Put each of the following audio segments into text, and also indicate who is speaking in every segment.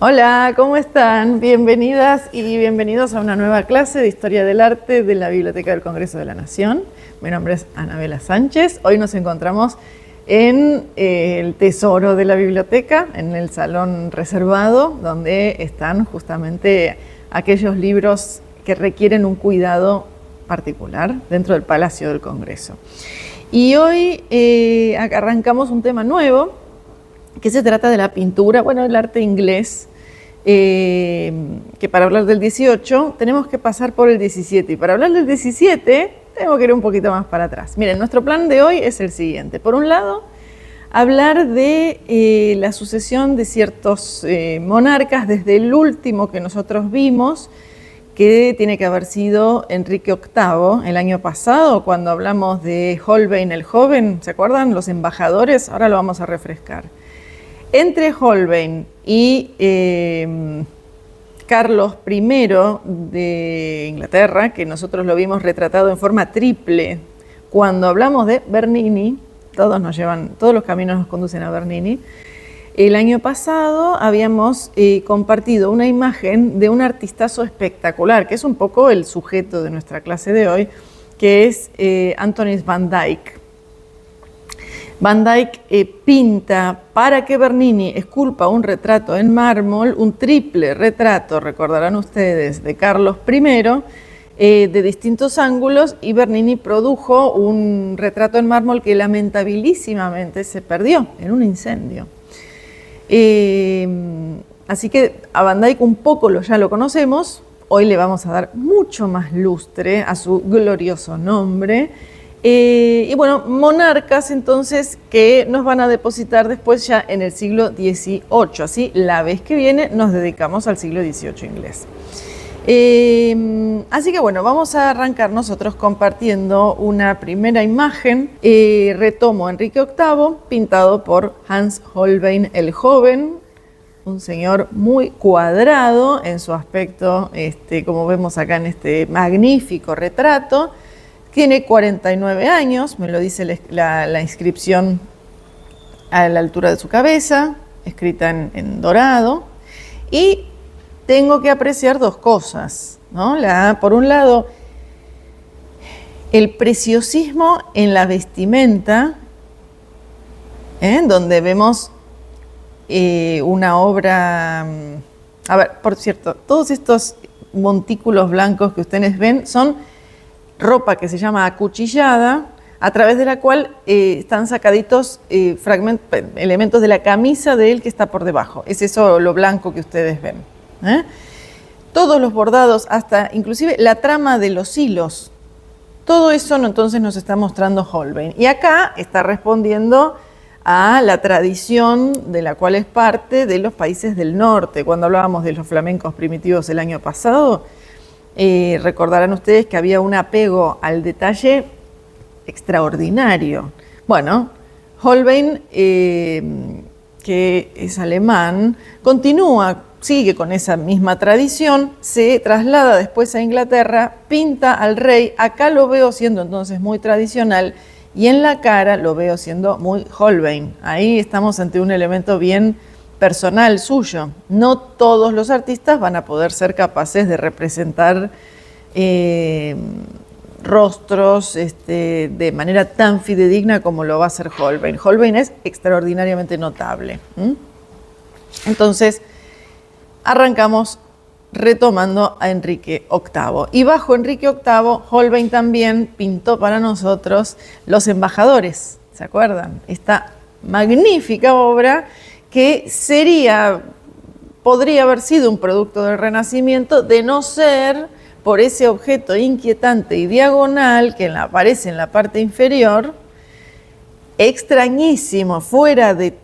Speaker 1: Hola, ¿cómo están? Bienvenidas y bienvenidos a una nueva clase de Historia del Arte de la Biblioteca del Congreso de la Nación. Mi nombre es Anabela Sánchez. Hoy nos encontramos en el tesoro de la biblioteca, en el salón reservado, donde están justamente aquellos libros que requieren un cuidado particular dentro del Palacio del Congreso. Y hoy arrancamos un tema nuevo, que se trata de la pintura, bueno, el arte inglés, que para hablar del 18 tenemos que pasar por el 17, y para hablar del 17 tenemos que ir un poquito más para atrás. Miren, nuestro plan de hoy es el siguiente. Por un lado, hablar de la sucesión de ciertos monarcas desde el último que nosotros vimos, que tiene que haber sido Enrique VIII el año pasado, cuando hablamos de Holbein el Joven, ¿se acuerdan? Los embajadores, ahora lo vamos a refrescar. Entre Holbein y Carlos I de Inglaterra, que nosotros lo vimos retratado en forma triple, cuando hablamos de Bernini, todos los caminos nos conducen a Bernini. El año pasado habíamos compartido una imagen de un artistazo espectacular, que es un poco el sujeto de nuestra clase de hoy, que es Antonis van Dyck. Van Dyck pinta, para que Bernini esculpa un retrato en mármol, un triple retrato, recordarán ustedes, de Carlos I, de distintos ángulos, y Bernini produjo un retrato en mármol que lamentabilísimamente se perdió en un incendio. Así que a Van Dyck un poco ya lo conocemos, hoy le vamos a dar mucho más lustre a su glorioso nombre. Y bueno, monarcas entonces que nos van a depositar después ya en el siglo XVIII. Así, la vez que viene nos dedicamos al siglo XVIII inglés. Así que bueno, vamos a arrancar nosotros compartiendo una primera imagen. Retomo a Enrique VIII, pintado por Hans Holbein el Joven, un señor muy cuadrado en su aspecto, como vemos acá en este magnífico retrato. Tiene 49 años, me lo dice la inscripción a la altura de su cabeza, escrita en dorado. Y tengo que apreciar dos cosas, ¿no? Por un lado, el preciosismo en la vestimenta, donde vemos una obra... A ver, por cierto, todos estos montículos blancos que ustedes ven son ropa que se llama acuchillada, a través de la cual están sacaditos elementos de la camisa de él que está por debajo. Es eso lo blanco que ustedes ven. Todos los bordados, hasta inclusive la trama de los hilos, todo eso entonces nos está mostrando Holbein. Y acá está respondiendo a la tradición de la cual es parte de los países del norte. Cuando hablábamos de los flamencos primitivos el año pasado, recordarán ustedes que había un apego al detalle extraordinario. Bueno, Holbein, que es alemán, sigue con esa misma tradición, se traslada después a Inglaterra, pinta al rey. Acá lo veo siendo entonces muy tradicional y en la cara lo veo siendo muy Holbein. Ahí estamos ante un elemento bien personal suyo. No todos los artistas van a poder ser capaces de representar rostros de manera tan fidedigna como lo va a hacer Holbein. Holbein es extraordinariamente notable. Entonces, arrancamos retomando a Enrique VIII. Y bajo Enrique VIII, Holbein también pintó para nosotros Los Embajadores. ¿Se acuerdan? Esta magnífica obra que podría haber sido un producto del Renacimiento, de no ser por ese objeto inquietante y diagonal que aparece en la parte inferior, extrañísimo, fuera de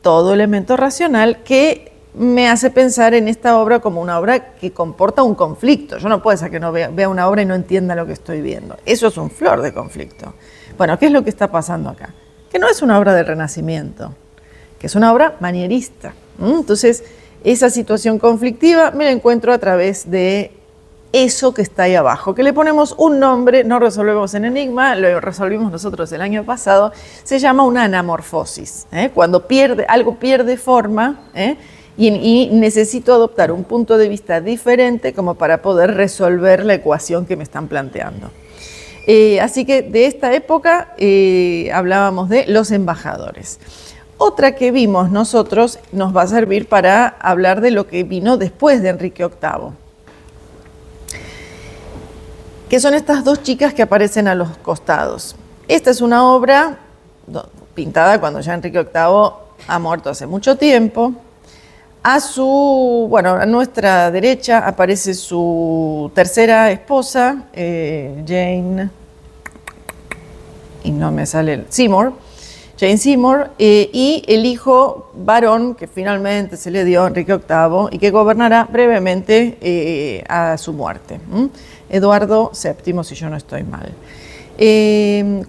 Speaker 1: todo elemento racional, que me hace pensar en esta obra como una obra que comporta un conflicto. Yo no puedo ser que no vea una obra y no entienda lo que estoy viendo. Eso es un flor de conflicto. Bueno, ¿qué es lo que está pasando acá? Que no es una obra del Renacimiento, que es una obra manierista. Entonces, esa situación conflictiva me la encuentro a través de eso que está ahí abajo, que le ponemos un nombre, no resolvemos el enigma, lo resolvimos nosotros el año pasado, se llama una anamorfosis. Cuando algo pierde forma y necesito adoptar un punto de vista diferente como para poder resolver la ecuación que me están planteando. Así que de esta época hablábamos de los embajadores. Otra que vimos nosotros nos va a servir para hablar de lo que vino después de Enrique VIII, que son estas dos chicas que aparecen a los costados. Esta es una obra pintada cuando ya Enrique VIII ha muerto hace mucho tiempo. A nuestra derecha aparece su tercera esposa, Jane, y no me sale, Jane Seymour, y el hijo varón que finalmente se le dio a Enrique VIII y que gobernará brevemente a su muerte, Eduardo VII, si yo no estoy mal.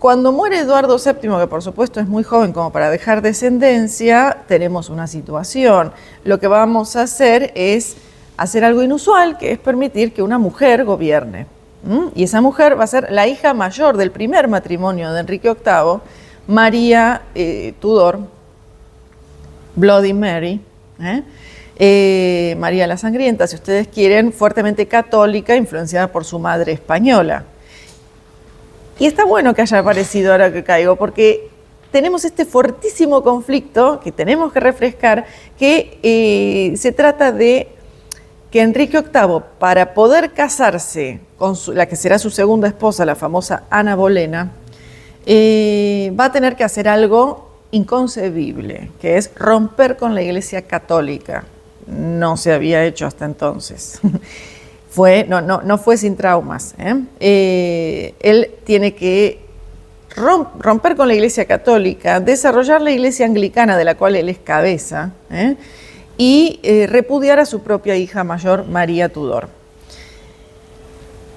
Speaker 1: Cuando muere Eduardo VII, que por supuesto es muy joven como para dejar descendencia, tenemos una situación. Lo que vamos a hacer es hacer algo inusual, que es permitir que una mujer gobierne. Y esa mujer va a ser la hija mayor del primer matrimonio de Enrique VIII, María Tudor, Bloody Mary, María la Sangrienta, si ustedes quieren, fuertemente católica, influenciada por su madre española. Y está bueno que haya aparecido ahora que caigo, porque tenemos este fuertísimo conflicto que tenemos que refrescar, que se trata de que Enrique VIII, para poder casarse con la que será su segunda esposa, la famosa Ana Bolena, va a tener que hacer algo inconcebible, que es romper con la Iglesia Católica. No se había hecho hasta entonces. No fue sin traumas. Él tiene que romper con la Iglesia Católica, desarrollar la Iglesia Anglicana, de la cual él es cabeza, y repudiar a su propia hija mayor, María Tudor.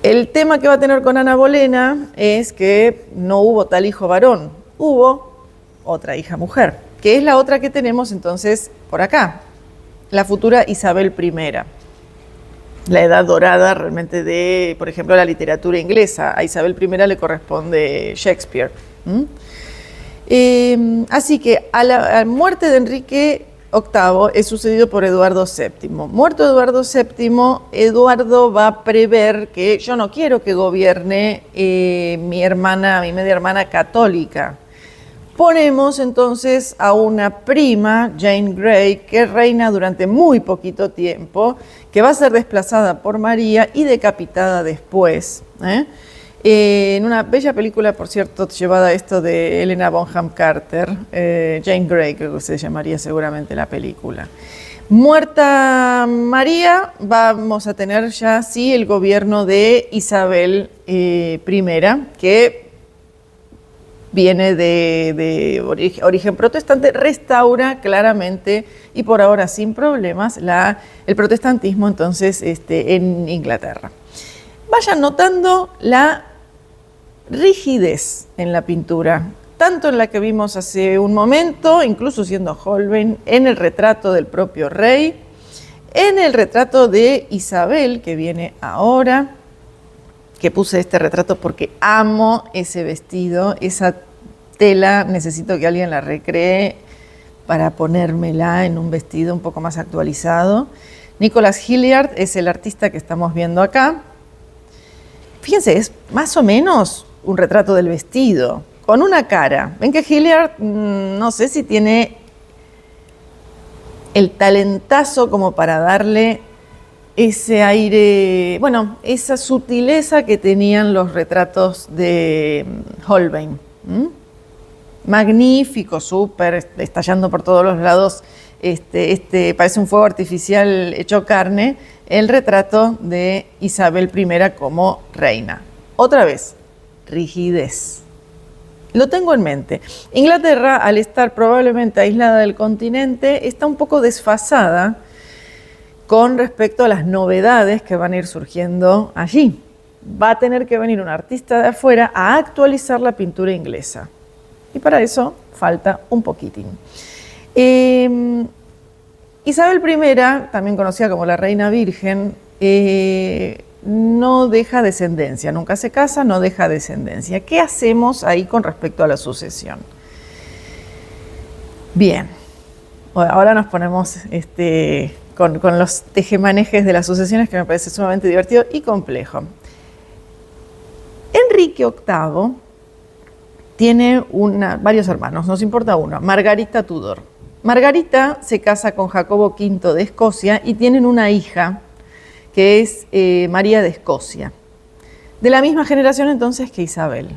Speaker 1: El tema que va a tener con Ana Bolena es que no hubo tal hijo varón, hubo otra hija mujer, que es la otra que tenemos entonces por acá, la futura Isabel I. La edad dorada realmente de, por ejemplo, la literatura inglesa. A Isabel I le corresponde Shakespeare. Así que a la muerte de Enrique VIII es sucedido por Eduardo VII. Muerto Eduardo VII, Eduardo va a prever que yo no quiero que gobierne mi media hermana católica. Ponemos entonces a una prima, Jane Grey, que reina durante muy poquito tiempo, que va a ser desplazada por María y decapitada después. En una bella película, por cierto, llevada a esto de Helena Bonham Carter, Jane Grey creo que se llamaría seguramente la película. Muerta María, vamos a tener ya sí el gobierno de Isabel I, que viene de origen protestante, restaura claramente y por ahora sin problemas el protestantismo entonces en Inglaterra. Vayan notando la rigidez en la pintura, tanto en la que vimos hace un momento, incluso siendo Holbein, en el retrato del propio rey, en el retrato de Isabel, que viene ahora, que puse este retrato porque amo ese vestido, esa tela, necesito que alguien la recree para ponérmela en un vestido un poco más actualizado. Nicholas Hilliard es el artista que estamos viendo acá. Fíjense, es más o menos un retrato del vestido, con una cara. Ven que Hilliard, no sé si tiene el talentazo como para darle ese aire, bueno, esa sutileza que tenían los retratos de Holbein. Magnífico, súper, estallando por todos los lados, parece un fuego artificial hecho carne, el retrato de Isabel I como reina. Otra vez, rigidez. Lo tengo en mente. Inglaterra, al estar probablemente aislada del continente, está un poco desfasada con respecto a las novedades que van a ir surgiendo allí. Va a tener que venir un artista de afuera a actualizar la pintura inglesa. Y para eso falta un poquitín. Isabel I, también conocida como la Reina Virgen, no deja descendencia, nunca se casa, no deja descendencia. ¿Qué hacemos ahí con respecto a la sucesión? Bien, Bueno, ahora nos ponemos con los tejemanejes de las sucesiones, que me parece sumamente divertido y complejo. Enrique VIII tiene varios hermanos, nos importa uno, Margarita Tudor. Margarita se casa con Jacobo V de Escocia y tienen una hija que es María de Escocia, de la misma generación entonces que Isabel.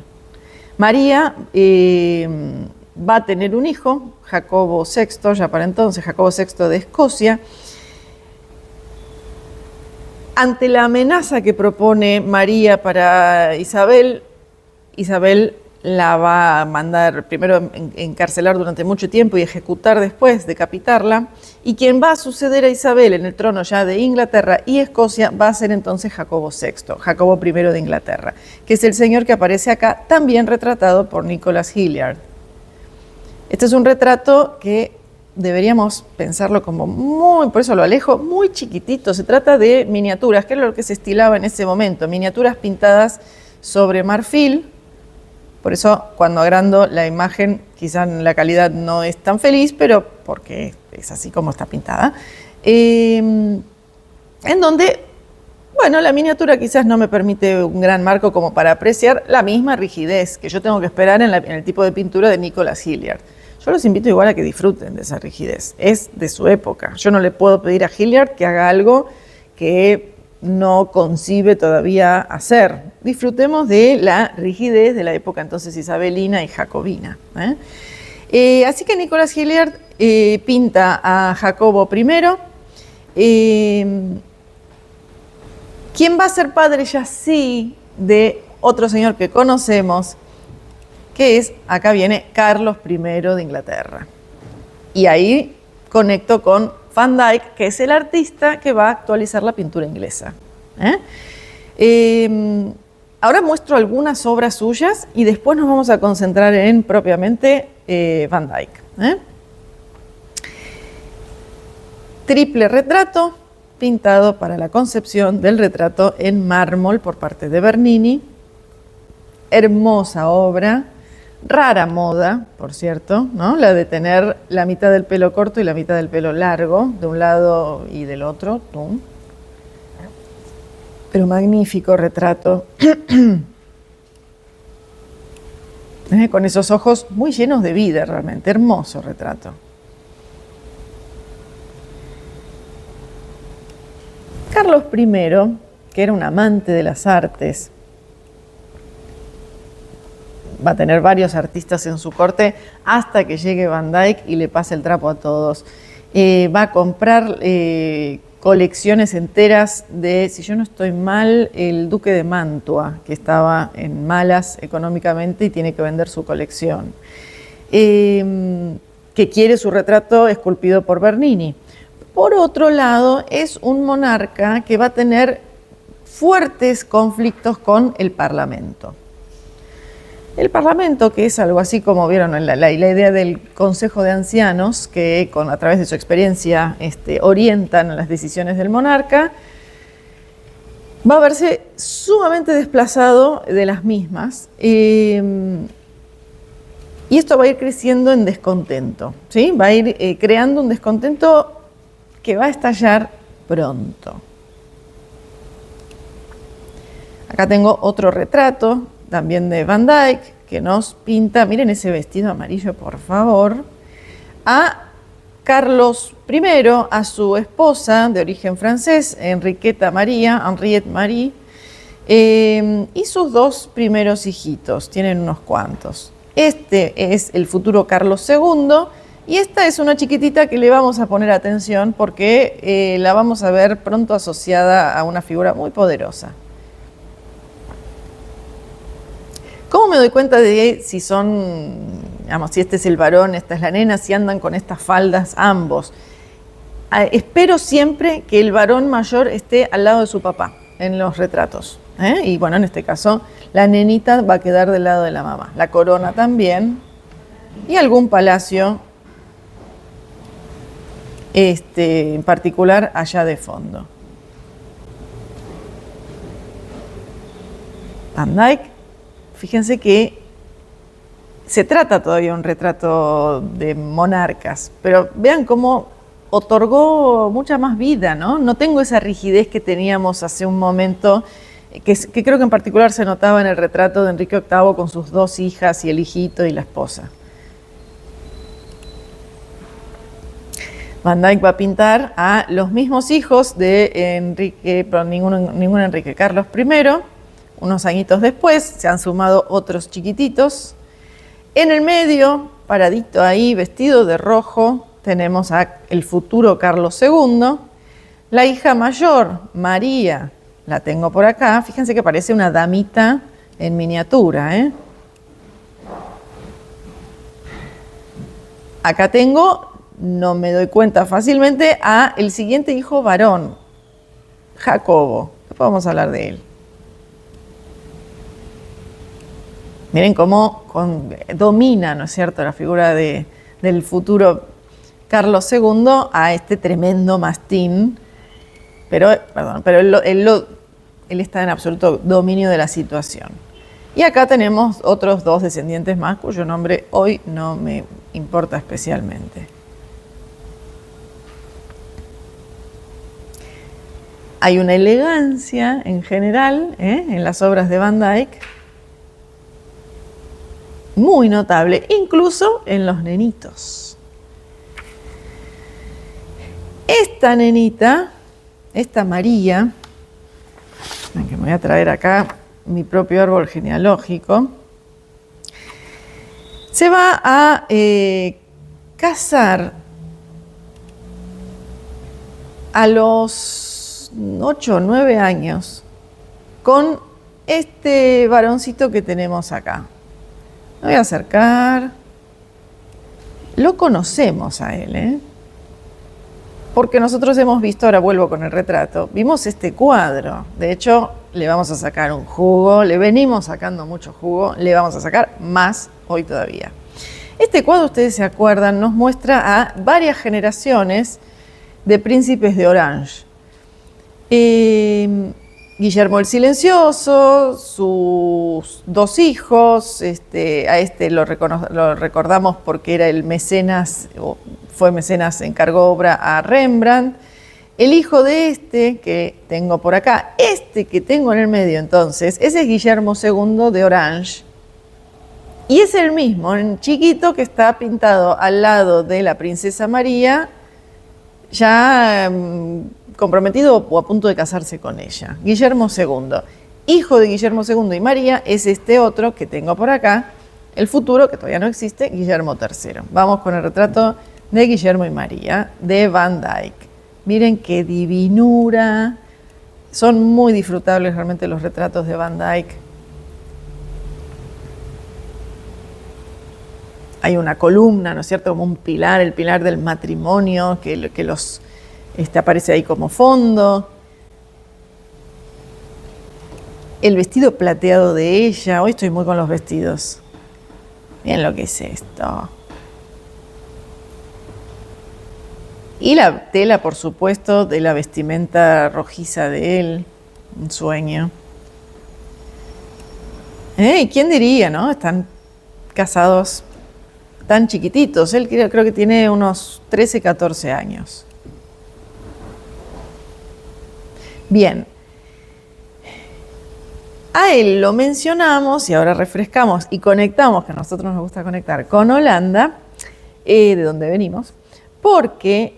Speaker 1: María va a tener un hijo, Jacobo VI, ya para entonces, Jacobo VI de Escocia. Ante la amenaza que propone María para Isabel, Isabel la va a mandar primero encarcelar durante mucho tiempo y ejecutar después, decapitarla, y quien va a suceder a Isabel en el trono ya de Inglaterra y Escocia va a ser entonces Jacobo VI, Jacobo I de Inglaterra, que es el señor que aparece acá, también retratado por Nicholas Hilliard. Este es un retrato que deberíamos pensarlo como muy, por eso lo alejo, muy chiquitito. Se trata de miniaturas, que era lo que se estilaba en ese momento, miniaturas pintadas sobre marfil. Por eso, cuando agrando la imagen, quizá la calidad no es tan feliz, pero porque es así como está pintada. En donde, bueno, la miniatura quizás no me permite un gran marco como para apreciar la misma rigidez que yo tengo que esperar en el tipo de pintura de Nicholas Hilliard. Yo los invito igual a que disfruten de esa rigidez. Es de su época. Yo no le puedo pedir a Hilliard que haga algo que no concibe todavía hacer. Disfrutemos de la rigidez de la época entonces isabelina y jacobina. Así que Nicholas Hilliard pinta a Jacobo I, quien va a ser padre ya sí de otro señor que conocemos, que es, acá viene, Carlos I de Inglaterra. Y ahí conecto con Van Dyck, que es el artista que va a actualizar la pintura inglesa. Ahora muestro algunas obras suyas y después nos vamos a concentrar en propiamente Van Dyck. Triple retrato, pintado para la concepción del retrato en mármol por parte de Bernini. Hermosa obra. Rara moda, por cierto, ¿no? La de tener la mitad del pelo corto y la mitad del pelo largo, de un lado y del otro. ¡Tum! Pero magnífico retrato. Con esos ojos muy llenos de vida, realmente. Hermoso retrato. Carlos I, que era un amante de las artes, va a tener varios artistas en su corte hasta que llegue Van Dyck y le pase el trapo a todos. Va a comprar colecciones enteras de, si yo no estoy mal, el duque de Mantua, que estaba en malas económicamente y tiene que vender su colección. Que quiere su retrato esculpido por Bernini. Por otro lado, es un monarca que va a tener fuertes conflictos con el Parlamento. El Parlamento, que es algo así como vieron la idea del Consejo de Ancianos, que a través de su experiencia orientan las decisiones del monarca, va a verse sumamente desplazado de las mismas. Y esto va a ir creciendo en descontento, ¿sí? Va a ir creando un descontento que va a estallar pronto. Acá tengo otro retrato, también de Van Dyck, que nos pinta, miren ese vestido amarillo, por favor, a Carlos I, a su esposa de origen francés, Henriette Marie, y sus dos primeros hijitos, tienen unos cuantos. Este es el futuro Carlos II, y esta es una chiquitita que le vamos a poner atención porque la vamos a ver pronto asociada a una figura muy poderosa. ¿Cómo me doy cuenta de si son, digamos, si este es el varón, esta es la nena, si andan con estas faldas ambos? Espero siempre que el varón mayor esté al lado de su papá en los retratos. Y bueno, en este caso, la nenita va a quedar del lado de la mamá. La corona también. Y algún palacio, en particular, allá de fondo. Van Dyck. Fíjense que se trata todavía un retrato de monarcas, pero vean cómo otorgó mucha más vida, ¿no? No tengo esa rigidez que teníamos hace un momento, que creo que en particular se notaba en el retrato de Enrique VIII con sus 2 hijas y el hijito y la esposa. Van Dyck va a pintar a los mismos hijos de Enrique, pero ningún Enrique, Carlos I. Unos añitos después se han sumado otros chiquititos. En el medio, paradito ahí, vestido de rojo, tenemos al futuro Carlos II. La hija mayor, María, la tengo por acá. Fíjense que parece una damita en miniatura, ¿eh? Acá tengo, no me doy cuenta fácilmente, a el siguiente hijo varón, Jacobo. Podemos hablar de él. Miren cómo domina, ¿no es cierto?, la figura del futuro Carlos II a este tremendo mastín, pero él está en absoluto dominio de la situación. Y acá tenemos otros 2 descendientes más, cuyo nombre hoy no me importa especialmente. Hay una elegancia en general en las obras de Van Dyck, muy notable, incluso en los nenitos. Esta nenita, esta María, que me voy a traer acá mi propio árbol genealógico, se va a casar a los 8 o 9 años con este varoncito que tenemos acá. Me voy a acercar. Lo conocemos a él, porque nosotros hemos visto, ahora vuelvo con el retrato, vimos este cuadro. De hecho, le vamos a sacar un jugo, le venimos sacando mucho jugo, le vamos a sacar más hoy todavía. Este cuadro, ustedes se acuerdan, nos muestra a varias generaciones de príncipes de Orange. Guillermo el Silencioso, sus 2 hijos, a este lo recordamos porque era el mecenas, o fue mecenas, encargó obra a Rembrandt. El hijo de este que tengo por acá, este que tengo en el medio entonces, ese es Guillermo II de Orange. Y es el mismo, en chiquito, que está pintado al lado de la princesa María, ya comprometido o a punto de casarse con ella. Guillermo II. Hijo de Guillermo II y María es este otro que tengo por acá, el futuro, que todavía no existe, Guillermo III. Vamos con el retrato de Guillermo y María de Van Dyck. Miren qué divinura. Son muy disfrutables realmente los retratos de Van Dyck. Hay una columna, ¿no es cierto?, como un pilar, el pilar del matrimonio, que aparece ahí como fondo. El vestido plateado de ella. Hoy estoy muy con los vestidos. Miren lo que es esto. Y la tela, por supuesto, de la vestimenta rojiza de él. Un sueño. ¿Y quién diría, no? Están casados tan chiquititos. Él creo que tiene unos 13, 14 años. Bien. A él lo mencionamos y ahora refrescamos y conectamos, que a nosotros nos gusta conectar con Holanda, de donde venimos, porque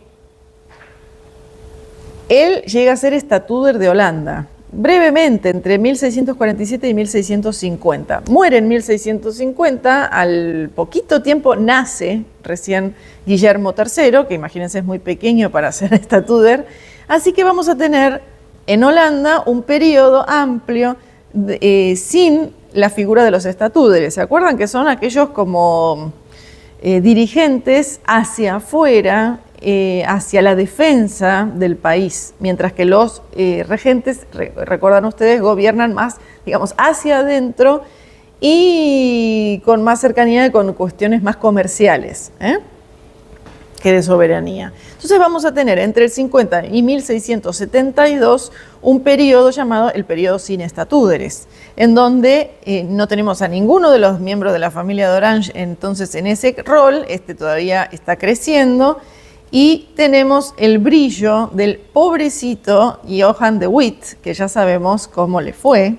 Speaker 1: él llega a ser estatúder de Holanda, brevemente, entre 1647 y 1650. Muere en 1650, al poquito tiempo nace recién Guillermo III, que imagínense es muy pequeño para ser estatúder, así que vamos a tener en Holanda un periodo amplio sin la figura de los estatúderes. ¿Se acuerdan que son aquellos como dirigentes hacia afuera, hacia la defensa del país, mientras que los regentes, recuerdan ustedes, gobiernan más, digamos, hacia adentro y con más cercanía con cuestiones más comerciales, que de soberanía. Entonces vamos a tener entre el 50 y 1672 un periodo llamado el periodo sin estatúderes, en donde no tenemos a ninguno de los miembros de la familia de Orange entonces en ese rol, todavía está creciendo, y tenemos el brillo del pobrecito Johan de Witt, que ya sabemos cómo le fue,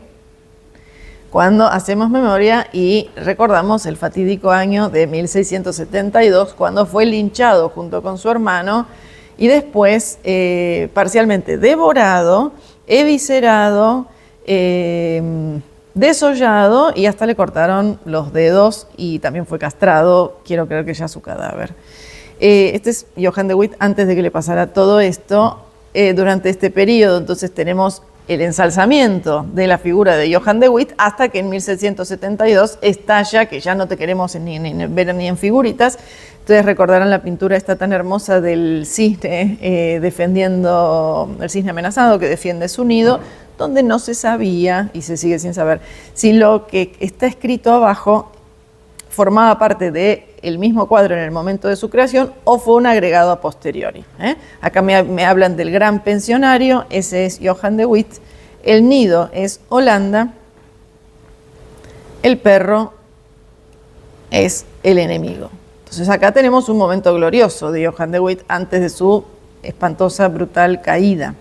Speaker 1: cuando hacemos memoria y recordamos el fatídico año de 1672, cuando fue linchado junto con su hermano y después parcialmente devorado, eviscerado, desollado y hasta le cortaron los dedos y también fue castrado, quiero creer que ya su cadáver. Este es Johan de Witt antes de que le pasara todo esto. Durante este periodo entonces tenemos el ensalzamiento de la figura de Johan de Witt hasta que en 1672 estalla, que ya no te queremos ver ni en figuritas. Ustedes recordarán la pintura esta tan hermosa del cisne defendiendo, el cisne amenazado que defiende su nido, donde no se sabía, y se sigue sin saber, si lo que está escrito abajo formaba parte del mismo cuadro en el momento de su creación o fue un agregado a posteriori. Acá me hablan del gran pensionario, ese es Johan de Witt, el nido es Holanda, el perro es el enemigo. Entonces acá tenemos un momento glorioso de Johan de Witt antes de su espantosa, brutal caída.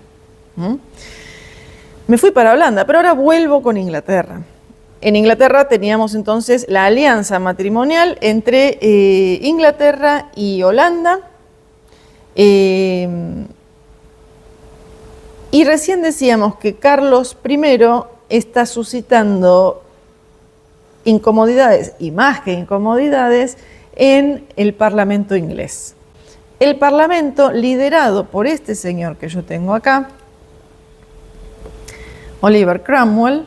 Speaker 1: Me fui para Holanda, pero ahora vuelvo con Inglaterra. En Inglaterra teníamos entonces la alianza matrimonial entre Inglaterra y Holanda. Y recién decíamos que Carlos I está suscitando incomodidades, y más que incomodidades, en el Parlamento inglés. El Parlamento, liderado por este señor que yo tengo acá, Oliver Cromwell,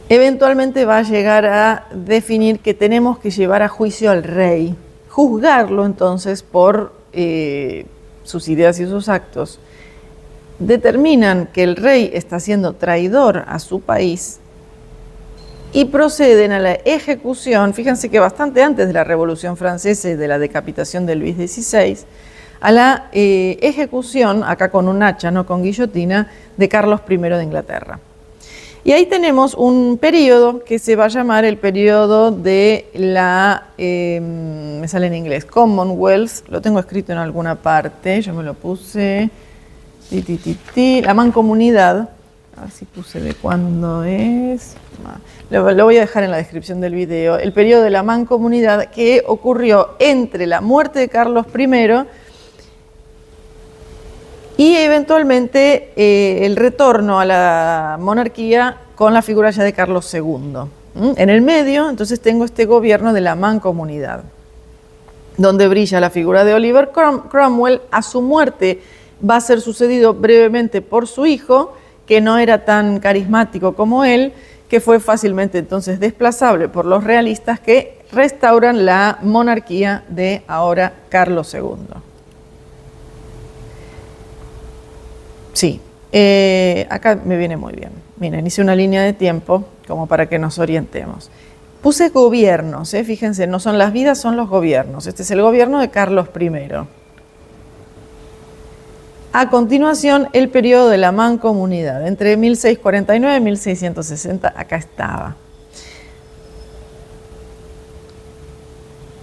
Speaker 1: eventualmente va a llegar a definir que tenemos que llevar a juicio al rey, juzgarlo entonces por sus ideas y sus actos. Determinan que el rey está siendo traidor a su país y proceden a la ejecución, fíjense que bastante antes de la Revolución Francesa y de la decapitación de Luis XVI, a la ejecución, acá con un hacha, no con guillotina, de Carlos I de Inglaterra. Y ahí tenemos un periodo que se va a llamar el periodo de la, me sale en inglés, Commonwealth, lo tengo escrito en alguna parte, yo me lo puse, la mancomunidad, a ver si puse de cuándo es, lo voy a dejar en la descripción del video, el periodo de la mancomunidad que ocurrió entre la muerte de Carlos I y eventualmente el retorno a la monarquía con la figura ya de Carlos II. En el medio, entonces, tengo este gobierno de la mancomunidad, donde brilla la figura de Oliver Cromwell. A su muerte va a ser sucedido brevemente por su hijo, que no era tan carismático como él, que fue fácilmente entonces desplazable por los realistas que restauran la monarquía de ahora Carlos II. Sí, acá me viene muy bien. Miren, hice una línea de tiempo como para que nos orientemos. Puse gobiernos, fíjense, no son las vidas, son los gobiernos. Este es el gobierno de Carlos I. A continuación, el periodo de la mancomunidad, entre 1649 y 1660, acá estaba.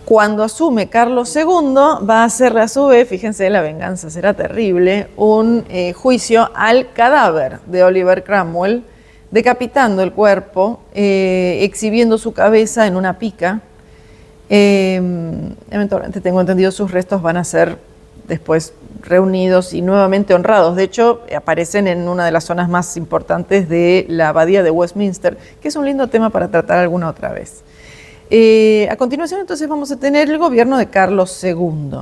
Speaker 1: Cuando asume Carlos II, va a hacerle a su vez, fíjense, la venganza será terrible, un juicio al cadáver de Oliver Cromwell, decapitando el cuerpo, exhibiendo su cabeza en una pica. Eventualmente, tengo entendido, sus restos van a ser después reunidos y nuevamente honrados. De hecho, aparecen en una de las zonas más importantes de la abadía de Westminster, que es un lindo tema para tratar alguna otra vez. A continuación, entonces, vamos a tener el gobierno de Carlos II.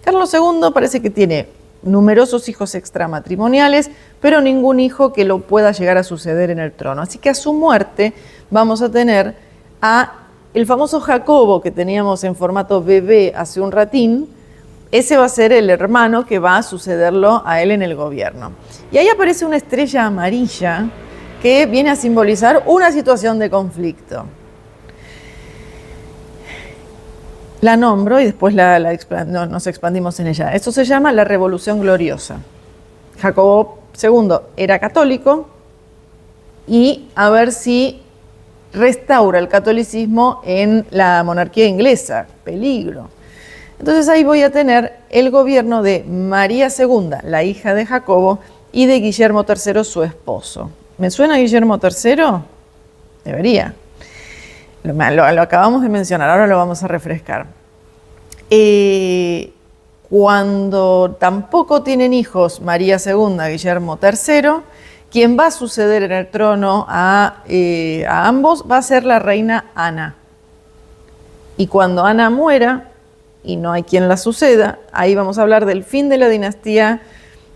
Speaker 1: Carlos II parece que tiene numerosos hijos extramatrimoniales, pero ningún hijo que lo pueda llegar a suceder en el trono. Así que a su muerte vamos a tener a el famoso Jacobo que teníamos en formato bebé hace un ratín. Ese va a ser el hermano que va a sucederlo a él en el gobierno. Y ahí aparece una estrella amarilla que viene a simbolizar una situación de conflicto. La nombro y después nos expandimos en ella. Esto se llama la Revolución Gloriosa. Jacobo II era católico y a ver si restaura el catolicismo en la monarquía inglesa. Peligro. Entonces ahí voy a tener el gobierno de María II, la hija de Jacobo, y de Guillermo III, su esposo. ¿Me suena Guillermo III? Debería. Lo acabamos de mencionar, ahora lo vamos a refrescar. Cuando tampoco tienen hijos María II, Guillermo III, quien va a suceder en el trono a ambos va a ser la reina Ana. Y cuando Ana muera, y no hay quien la suceda, ahí vamos a hablar del fin de la dinastía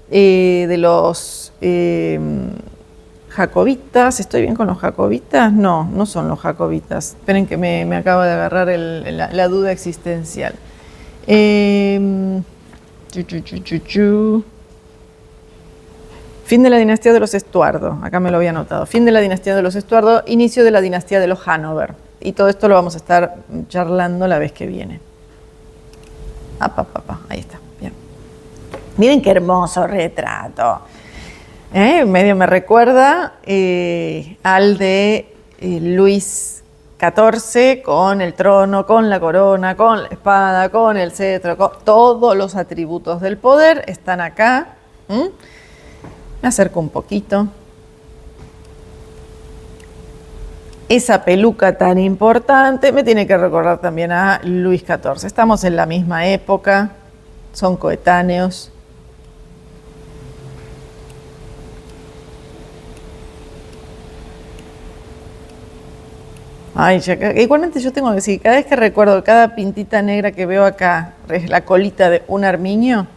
Speaker 1: de los jacobitas. ¿Estoy bien con los jacobitas? No, no son los jacobitas. Esperen que me acaba de agarrar la duda existencial. Fin de la dinastía de los Estuardo. Acá me lo había anotado. Fin de la dinastía de los Estuardo, inicio de la dinastía de los Hanover. Y todo esto lo vamos a estar charlando la vez que viene. Ahí está, bien. Miren qué hermoso retrato. Medio me recuerda al de Luis XIV, con el trono, con la corona, con la espada, con el cetro, con todos los atributos del poder están acá. Me acerco un poquito. Esa peluca tan importante me tiene que recordar también a Luis XIV. Estamos en la misma época, son coetáneos. Ay, igualmente yo tengo que decir, cada vez que recuerdo cada pintita negra que veo acá, es la colita de un armiño,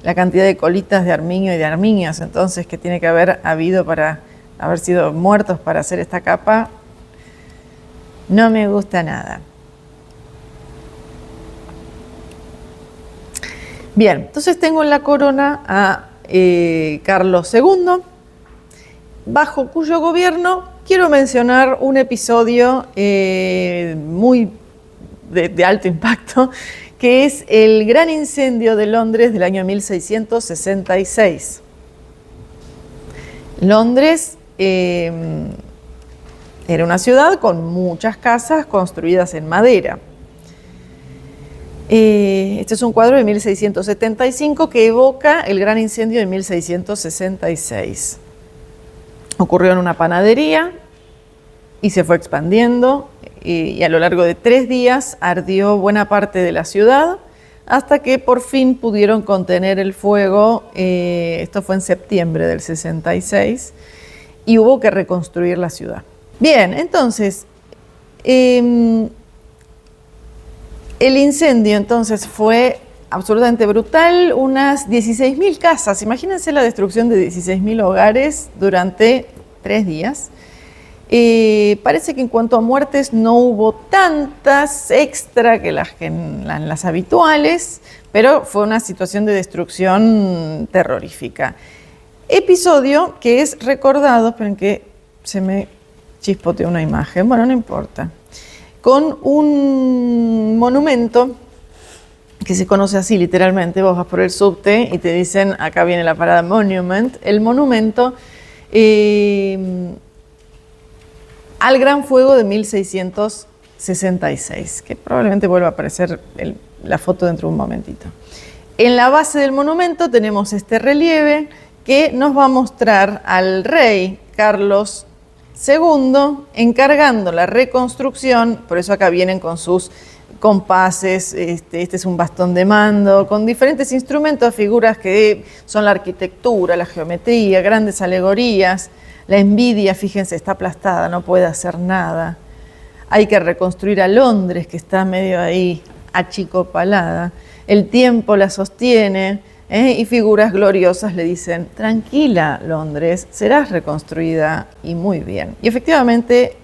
Speaker 1: la cantidad de colitas de armiño y de armiños, entonces, que tiene que haber habido para haber sido muertos para hacer esta capa, no me gusta nada. Bien, entonces tengo en la corona a Carlos II, bajo cuyo gobierno quiero mencionar un episodio muy de alto impacto, que es el gran incendio de Londres del año 1666. Londres era una ciudad con muchas casas construidas en madera. Este es un cuadro de 1675 que evoca el gran incendio de 1666. Ocurrió en una panadería y se fue expandiendo y a lo largo de 3 días ardió buena parte de la ciudad hasta que por fin pudieron contener el fuego. Esto fue en septiembre del 66 y hubo que reconstruir la ciudad. Bien, entonces, el incendio entonces fue absolutamente brutal, unas 16.000 casas. Imagínense la destrucción de 16.000 hogares durante 3 días. Parece que en cuanto a muertes no hubo tantas extra que las habituales, pero fue una situación de destrucción terrorífica. Episodio que es recordado, esperen que se me chispoteó una imagen, bueno, no importa, con un monumento que se conoce así literalmente. Vos vas por el subte y te dicen, acá viene la parada Monument, el monumento al Gran Fuego de 1666, que probablemente vuelva a aparecer la foto dentro de un momentito. En la base del monumento tenemos este relieve que nos va a mostrar al rey Carlos II encargando la reconstrucción, por eso acá vienen con sus compases, este es un bastón de mando, con diferentes instrumentos, figuras que son la arquitectura, la geometría, grandes alegorías. La envidia, fíjense, está aplastada, no puede hacer nada. Hay que reconstruir a Londres, que está medio ahí achicopalada. El tiempo la sostiene, y figuras gloriosas le dicen, tranquila Londres, serás reconstruida y muy bien. Y efectivamente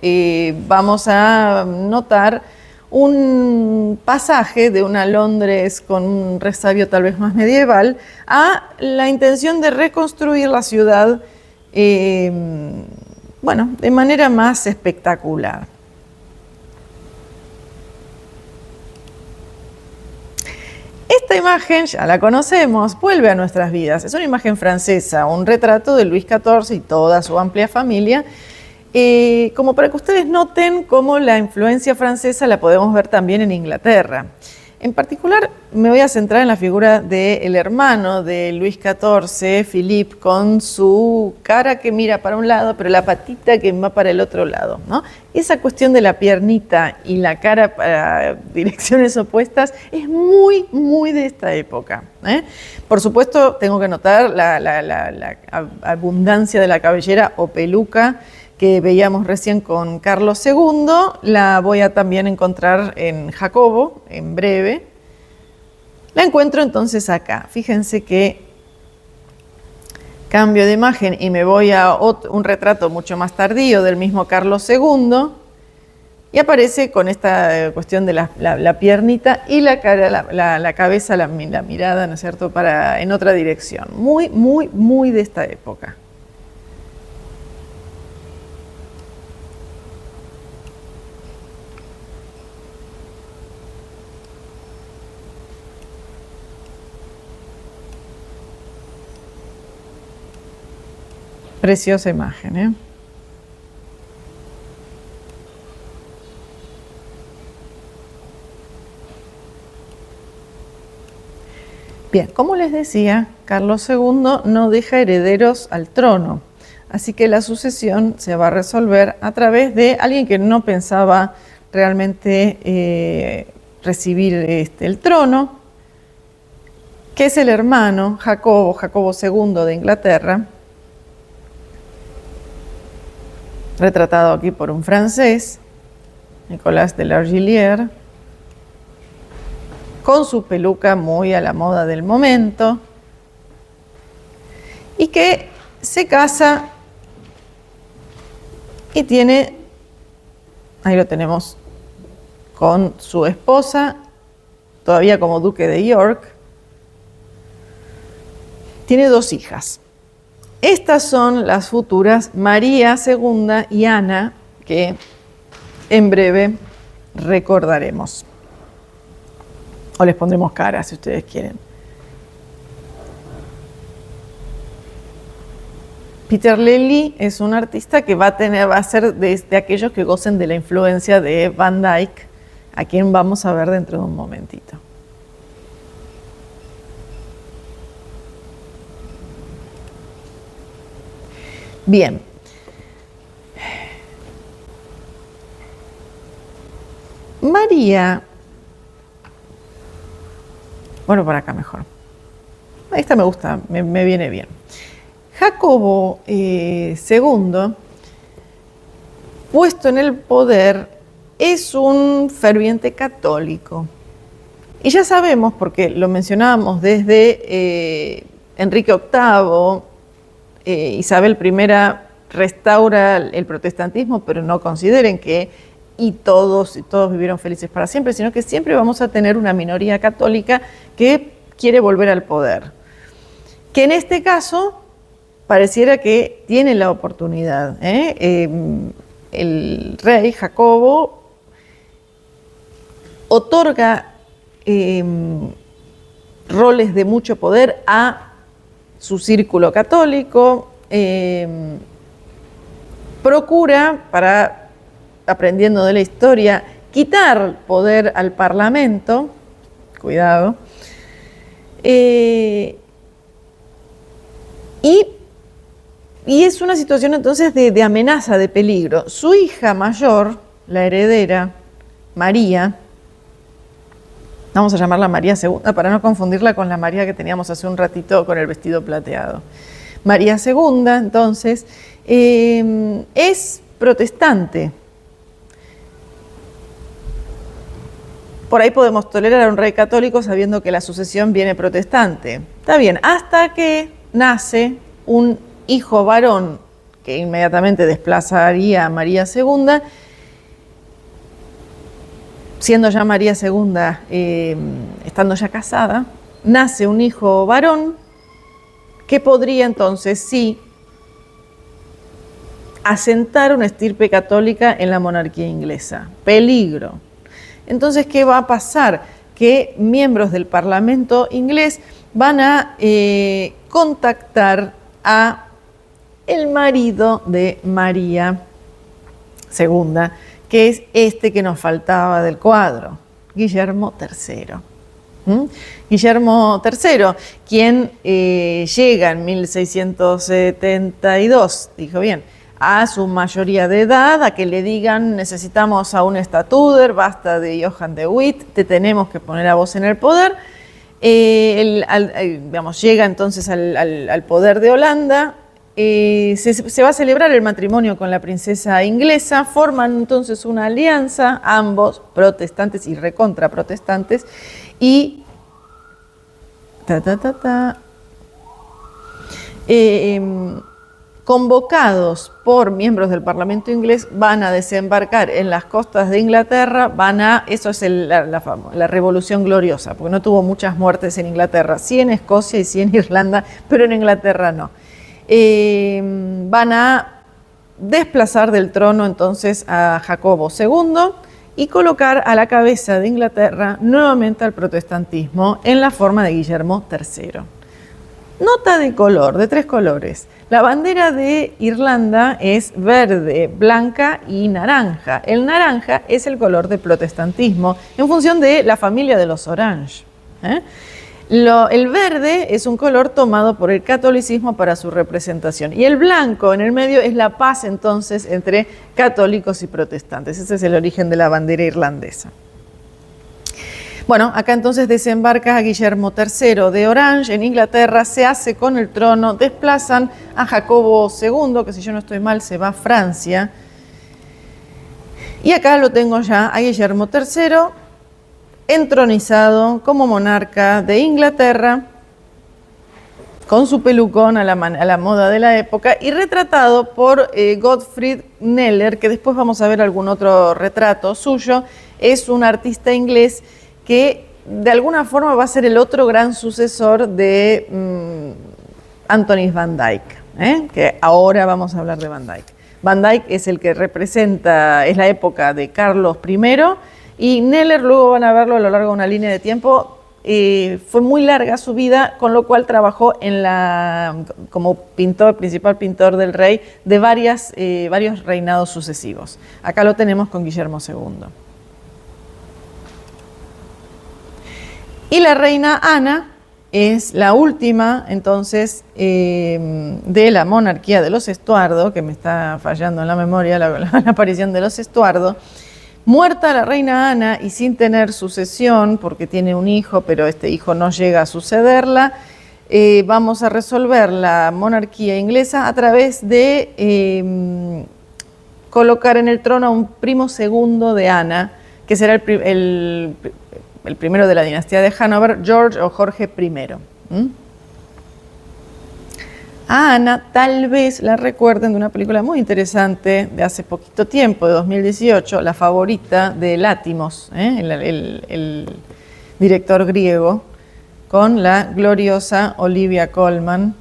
Speaker 1: vamos a notar un pasaje de una Londres con un resabio tal vez más medieval a la intención de reconstruir la ciudad bueno, de manera más espectacular. esta imagen ya la conocemos, vuelve a nuestras vidas. Es una imagen francesa, un retrato de Luis XIV y toda su amplia familia, como para que ustedes noten cómo la influencia francesa la podemos ver también en Inglaterra. En particular, me voy a centrar en la figura del hermano de Luis XIV, Philippe, con su cara que mira para un lado, pero la patita que va para el otro lado, ¿no? Esa cuestión de la piernita y la cara para direcciones opuestas es muy, muy de esta época, ¿eh? Por supuesto, tengo que notar la abundancia de la cabellera o peluca que veíamos recién con Carlos II, la voy a también encontrar en Jacobo, en breve. La encuentro entonces acá. Fíjense que cambio de imagen y me voy a un retrato mucho más tardío del mismo Carlos II y aparece con esta cuestión de la piernita y la cara, la cabeza, la mirada, ¿no es cierto?, en otra dirección. Muy, muy, muy de esta época. Preciosa imagen, ¿eh? Bien, como les decía, Carlos II no deja herederos al trono, así que la sucesión se va a resolver a través de alguien que no pensaba realmente recibir el trono, que es el hermano Jacobo II de Inglaterra, retratado aquí por un francés, Nicolas de Largillière, con su peluca muy a la moda del momento, y que se casa y tiene, ahí lo tenemos, con su esposa, todavía como duque de York, tiene 2 hijas. Estas son las futuras María II y Ana, que en breve recordaremos. O les pondremos cara, si ustedes quieren. Peter Lely es un artista que va a ser de aquellos que gocen de la influencia de Van Dyck, a quien vamos a ver dentro de un momentito. Bien. María, bueno, por acá mejor. Esta me gusta, me viene bien. Jacobo II, puesto en el poder, es un ferviente católico. Y ya sabemos, porque lo mencionábamos desde Enrique VIII, Isabel I restaura el protestantismo, pero no consideren que todos vivieron felices para siempre, sino que siempre vamos a tener una minoría católica que quiere volver al poder. Que en este caso pareciera que tiene la oportunidad. El rey Jacobo otorga roles de mucho poder a su círculo católico, procura, aprendiendo de la historia, quitar poder al Parlamento, cuidado, y es una situación entonces de amenaza, de peligro. Su hija mayor, la heredera, María, vamos a llamarla María II para no confundirla con la María que teníamos hace un ratito con el vestido plateado. María II, entonces, es protestante. Por ahí podemos tolerar a un rey católico sabiendo que la sucesión viene protestante. Está bien, hasta que nace un hijo varón que inmediatamente desplazaría a María II, siendo ya María II, estando ya casada, nace un hijo varón que podría entonces sí asentar una estirpe católica en la monarquía inglesa. Peligro. Entonces, ¿qué va a pasar? que miembros del Parlamento inglés van a contactar a el marido de María II, que es este que nos faltaba del cuadro, Guillermo III. Guillermo III, quien llega en 1672, dijo bien, a su mayoría de edad, a que le digan necesitamos a un estatuder, basta de Johan de Witt, te tenemos que poner a vos en el poder. Llega entonces al poder de Holanda, se va a celebrar el matrimonio con la princesa inglesa, forman entonces una alianza, ambos protestantes y recontra protestantes, y convocados por miembros del Parlamento inglés, van a desembarcar en las costas de Inglaterra, eso es la Revolución Gloriosa, porque no tuvo muchas muertes en Inglaterra, sí en Escocia y sí en Irlanda, pero en Inglaterra no. Van a desplazar del trono entonces a Jacobo II y colocar a la cabeza de Inglaterra nuevamente al protestantismo en la forma de Guillermo III. Nota de color, de 3 colores. La bandera de Irlanda es verde, blanca y naranja. El naranja es el color del protestantismo en función de la familia de los Orange. El verde es un color tomado por el catolicismo para su representación. Y el blanco en el medio es la paz entonces entre católicos y protestantes. Ese es el origen de la bandera irlandesa. Bueno, acá entonces desembarca a Guillermo III de Orange en Inglaterra, se hace con el trono, desplazan a Jacobo II, que si yo no estoy mal se va a Francia. Y acá lo tengo ya a Guillermo III, entronizado como monarca de Inglaterra, con su pelucón a la moda de la época y retratado por Gottfried Kneller, que después vamos a ver algún otro retrato suyo. Es un artista inglés que de alguna forma va a ser el otro gran sucesor de Antonis van Dyck, que ahora vamos a hablar de Van Dyck. Van Dyck es el que representa, es la época de Carlos I, y Kneller, luego van a verlo a lo largo de una línea de tiempo, fue muy larga su vida, con lo cual trabajó como pintor, principal pintor del rey de varios reinados sucesivos. Acá lo tenemos con Guillermo II. Y la reina Ana es la última, entonces, de la monarquía de los Estuardo, que me está fallando en la memoria la aparición de los Estuardo. Muerta la reina Ana y sin tener sucesión, porque tiene un hijo, pero este hijo no llega a sucederla, vamos a resolver la monarquía inglesa a través de colocar en el trono a un primo segundo de Ana, que será el primero de la dinastía de Hanover, George o Jorge I. A Ana tal vez la recuerden de una película muy interesante de hace poquito tiempo, de 2018, La favorita de Látimos, el director griego, con la gloriosa Olivia Colman,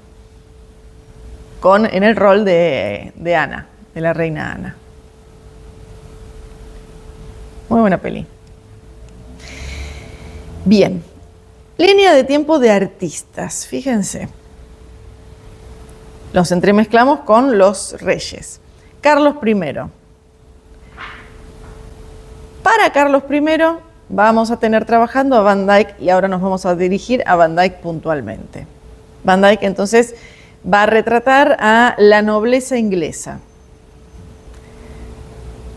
Speaker 1: en el rol de Ana, de la reina Ana. Muy buena peli. Bien, línea de tiempo de artistas, fíjense. Los entremezclamos con los reyes. Carlos I. Para Carlos I vamos a tener trabajando a Van Dyck y ahora nos vamos a dirigir a Van Dyck puntualmente. Van Dyck entonces va a retratar a la nobleza inglesa.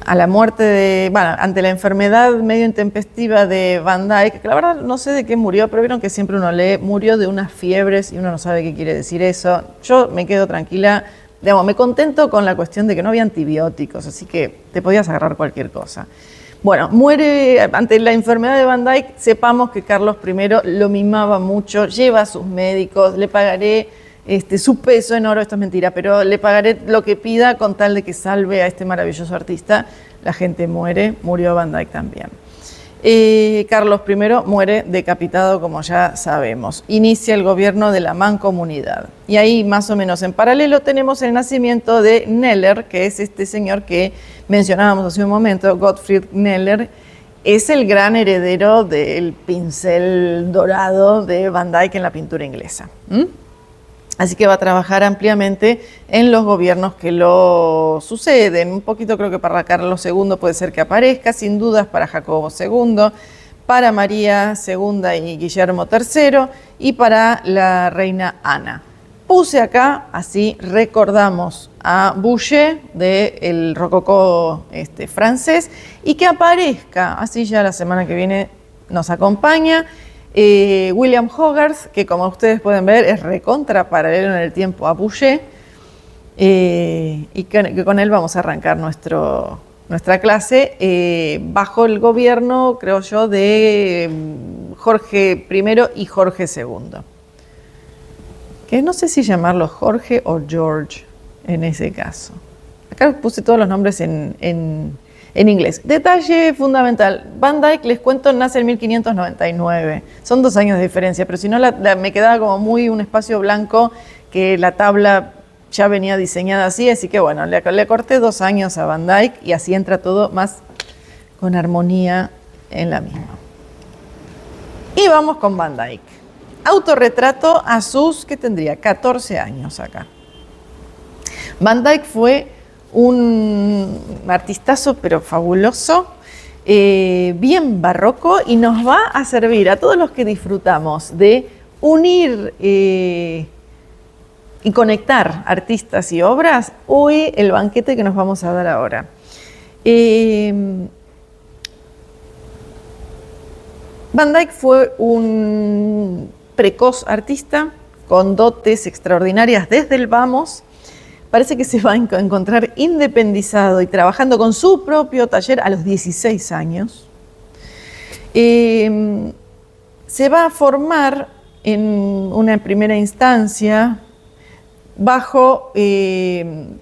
Speaker 1: A la muerte ante la enfermedad medio intempestiva de Van Dyck, que la verdad no sé de qué murió, pero vieron que siempre uno lee, murió de unas fiebres y uno no sabe qué quiere decir eso. Yo me quedo tranquila, me contento con la cuestión de que no había antibióticos, así que te podías agarrar cualquier cosa. Bueno, muere ante la enfermedad de Van Dyck, sepamos que Carlos I lo mimaba mucho, lleva a sus médicos, le pagaré su peso en oro, esto es mentira, pero le pagaré lo que pida con tal de que salve a este maravilloso artista. La gente muere, murió Van Dyck también. Carlos I muere decapitado, como ya sabemos. Inicia el gobierno de la mancomunidad. Y ahí, más o menos en paralelo, tenemos el nacimiento de Kneller, que es este señor que mencionábamos hace un momento, Gottfried Kneller, es el gran heredero del pincel dorado de Van Dyck en la pintura inglesa. Así que va a trabajar ampliamente en los gobiernos que lo suceden. Un poquito creo que para Carlos II puede ser que aparezca, sin dudas para Jacobo II, para María II y Guillermo III y para la reina Ana. Puse acá, así recordamos a Boucher del rococó francés y que aparezca, así ya la semana que viene nos acompaña, William Hogarth, que como ustedes pueden ver es recontra paralelo en el tiempo a Boucher, y que con él vamos a arrancar nuestra clase bajo el gobierno, creo yo, de Jorge I y Jorge II. Que no sé si llamarlo Jorge o George en ese caso. Acá puse todos los nombres en inglés. Detalle fundamental, Van Dyck, les cuento, nace en 1599. Son 2 años de diferencia, pero si no me quedaba como muy un espacio blanco que la tabla ya venía diseñada así que bueno, le corté 2 años a Van Dyck y así entra todo más con armonía en la misma. Y vamos con Van Dyck. Autorretrato a sus, ¿qué tendría? 14 años acá. Van Dyck fue un artistazo, pero fabuloso, bien barroco, y nos va a servir a todos los que disfrutamos de unir y conectar artistas y obras, hoy el banquete que nos vamos a dar ahora. Van Dyck fue un precoz artista con dotes extraordinarias desde el vamos. Parece que se va a encontrar independizado y trabajando con su propio taller a los 16 años. Se va a formar en una primera instancia bajo este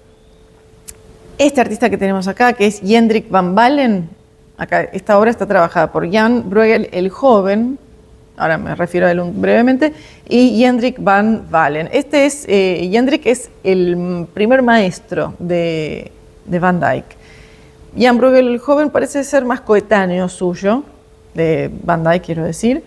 Speaker 1: artista que tenemos acá, que es Hendrik van Balen. Acá, esta obra está trabajada por Jan Bruegel el Joven, ahora me refiero a él brevemente, y Hendrik van Balen. Hendrik es el primer maestro de Van Dyck. Jan Bruegel el Joven parece ser más coetáneo suyo, de Van Dyck quiero decir,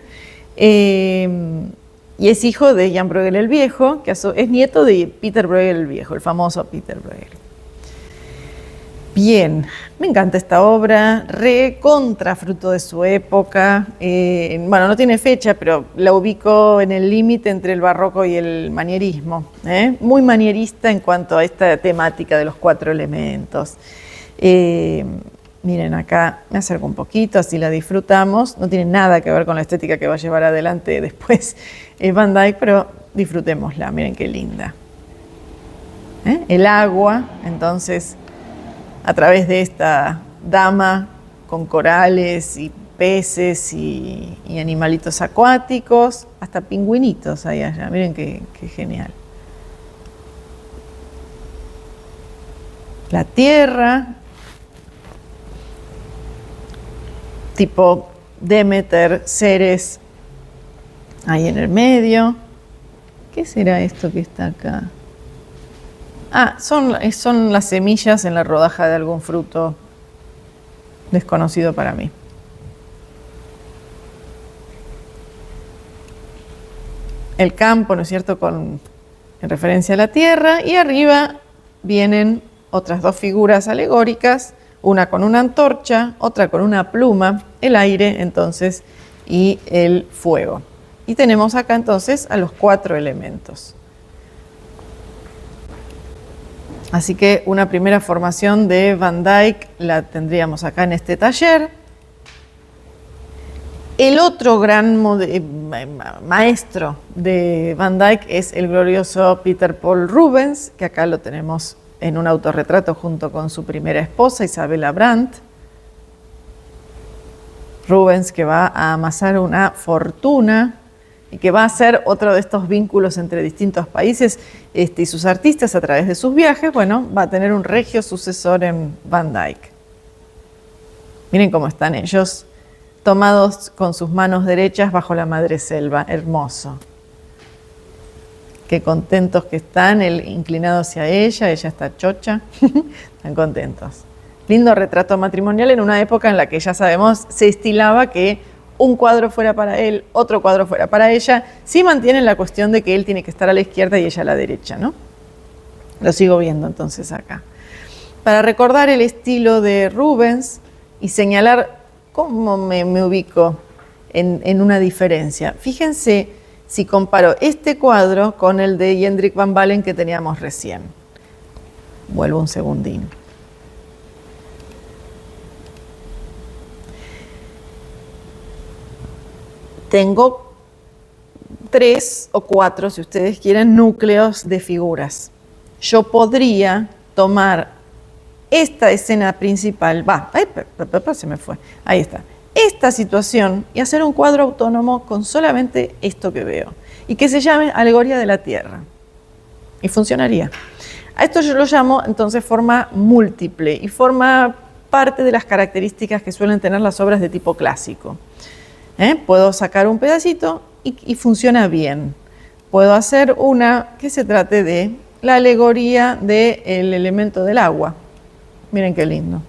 Speaker 1: y es hijo de Jan Bruegel el Viejo, que es nieto de Peter Bruegel el Viejo, el famoso Peter Bruegel. Bien, me encanta esta obra, recontra fruto de su época. Bueno, no tiene fecha, pero la ubico en el límite entre el barroco y el manierismo. Muy manierista en cuanto a esta temática de los 4 elementos. Miren, acá me acerco un poquito, así la disfrutamos. No tiene nada que ver con la estética que va a llevar adelante después Van Dyck, pero disfrutémosla, miren qué linda. El agua, entonces, a través de esta dama con corales y peces y animalitos acuáticos, hasta pingüinitos ahí allá, miren qué genial. La tierra, tipo Demeter, Ceres, ahí en el medio. ¿Qué será esto que está acá? Ah, son las semillas en la rodaja de algún fruto desconocido para mí. El campo, ¿no es cierto?, en referencia a la tierra, y arriba vienen otras 2 figuras alegóricas, una con una antorcha, otra con una pluma, el aire entonces y el fuego. Y tenemos acá entonces a los 4 elementos. Así que una primera formación de Van Dyck la tendríamos acá en este taller. El otro gran maestro de Van Dyck es el glorioso Peter Paul Rubens, que acá lo tenemos en un autorretrato junto con su primera esposa, Isabella Brandt. Rubens, que va a amasar una fortuna y que va a ser otro de estos vínculos entre distintos países y sus artistas a través de sus viajes. Bueno, va a tener un regio sucesor en Van Dyck. Miren cómo están ellos, tomados con sus manos derechas bajo la madreselva. Hermoso. Qué contentos que están, él inclinado hacia ella está chocha. Están contentos. Lindo retrato matrimonial en una época en la que ya sabemos se estilaba que un cuadro fuera para él, otro cuadro fuera para ella. Sí mantienen la cuestión de que él tiene que estar a la izquierda y ella a la derecha, ¿no? Lo sigo viendo entonces acá. Para recordar el estilo de Rubens y señalar cómo me ubico en una diferencia. Fíjense si comparo este cuadro con el de Hendrik van Balen que teníamos recién. Vuelvo un segundín. Tengo 3 o 4, si ustedes quieren, núcleos de figuras. Yo podría tomar esta escena principal, se me fue, ahí está, esta situación y hacer un cuadro autónomo con solamente esto que veo y que se llame Alegoría de la Tierra. Y funcionaría. A esto yo lo llamo entonces forma múltiple y forma parte de las características que suelen tener las obras de tipo clásico. Puedo sacar un pedacito y funciona bien. Puedo hacer una que se trate de la alegoría del elemento del agua. Miren qué lindo.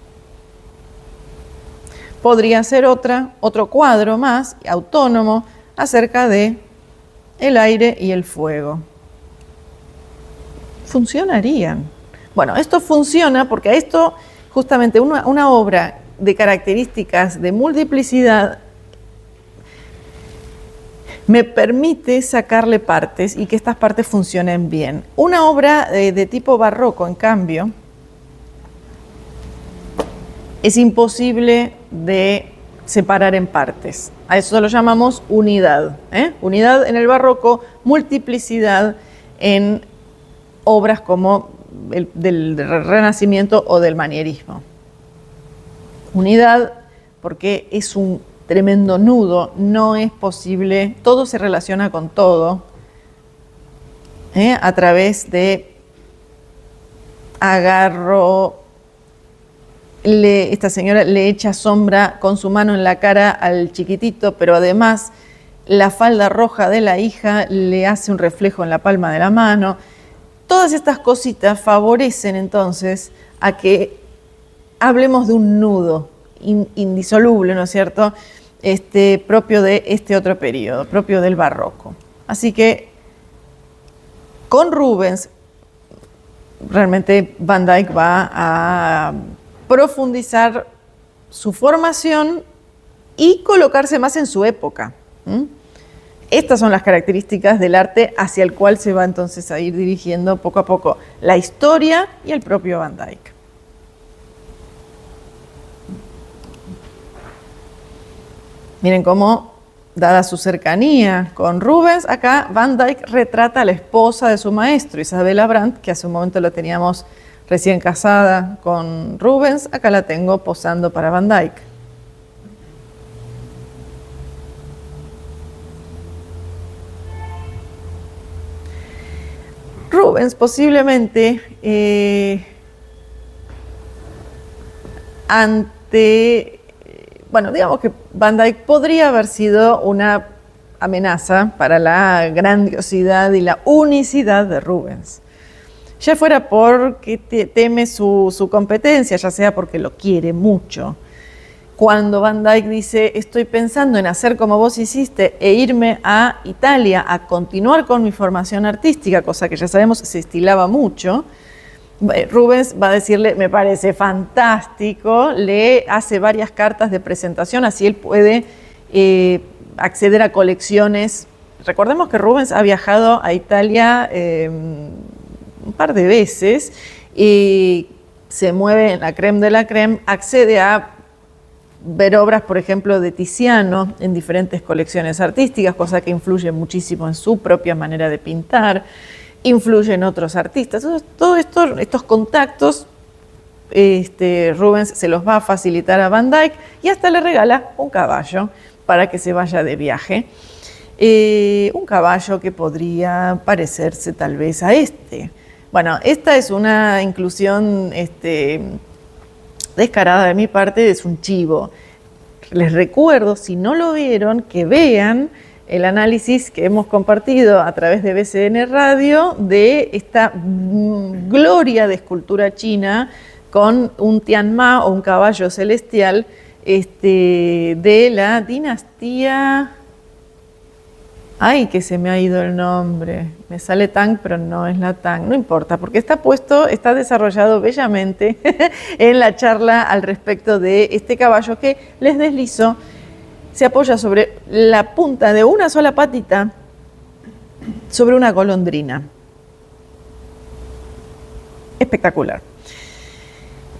Speaker 1: Podría ser otro cuadro más autónomo acerca de el aire y el fuego. Funcionarían. Bueno, esto funciona porque a esto justamente una obra de características de multiplicidad me permite sacarle partes y que estas partes funcionen bien. Una obra de tipo barroco, en cambio, es imposible de separar en partes. A eso lo llamamos unidad. Unidad en el barroco, multiplicidad en obras como del Renacimiento o del Manierismo. Unidad porque es un tremendo nudo, no es posible, todo se relaciona con todo, a través de agarro, esta señora le echa sombra con su mano en la cara al chiquitito, pero además la falda roja de la hija le hace un reflejo en la palma de la mano. Todas estas cositas favorecen entonces a que hablemos de un nudo indisoluble, ¿no es cierto?, propio de este otro periodo, propio del barroco. Así que con Rubens realmente Van Dyck va a profundizar su formación y colocarse más en su época. Estas son las características del arte hacia el cual se va entonces a ir dirigiendo poco a poco la historia y el propio Van Dyck. Miren cómo, dada su cercanía con Rubens, acá Van Dyck retrata a la esposa de su maestro, Isabella Brandt, que hace un momento la teníamos recién casada con Rubens. Acá la tengo posando para Van Dyck. Rubens posiblemente digamos que Van Dyck podría haber sido una amenaza para la grandiosidad y la unicidad de Rubens. Ya fuera porque teme su competencia, ya sea porque lo quiere mucho. Cuando Van Dyck dice, estoy pensando en hacer como vos hiciste e irme a Italia a continuar con mi formación artística, cosa que ya sabemos se estilaba mucho, Rubens va a decirle, me parece fantástico, le hace varias cartas de presentación, así él puede acceder a colecciones. Recordemos que Rubens ha viajado a Italia un par de veces y se mueve en la crème de la crème, accede a ver obras, por ejemplo, de Tiziano en diferentes colecciones artísticas, cosa que influye muchísimo en su propia manera de pintar. Influye en otros artistas. Todos estos contactos Rubens se los va a facilitar a Van Dyck y hasta le regala un caballo para que se vaya de viaje. Un caballo que podría parecerse tal vez a este. Bueno, esta es una inclusión descarada de mi parte, es un chivo. Les recuerdo, si no lo vieron, que vean el análisis que hemos compartido a través de BCN Radio de esta gloria de escultura china con un Tianma o un caballo celestial de la dinastía. Ay, que se me ha ido el nombre. Me sale Tang, pero no es la Tang. No importa, porque está desarrollado bellamente en la charla al respecto de este caballo que les deslizo. Se apoya sobre la punta de una sola patita sobre una golondrina. Espectacular.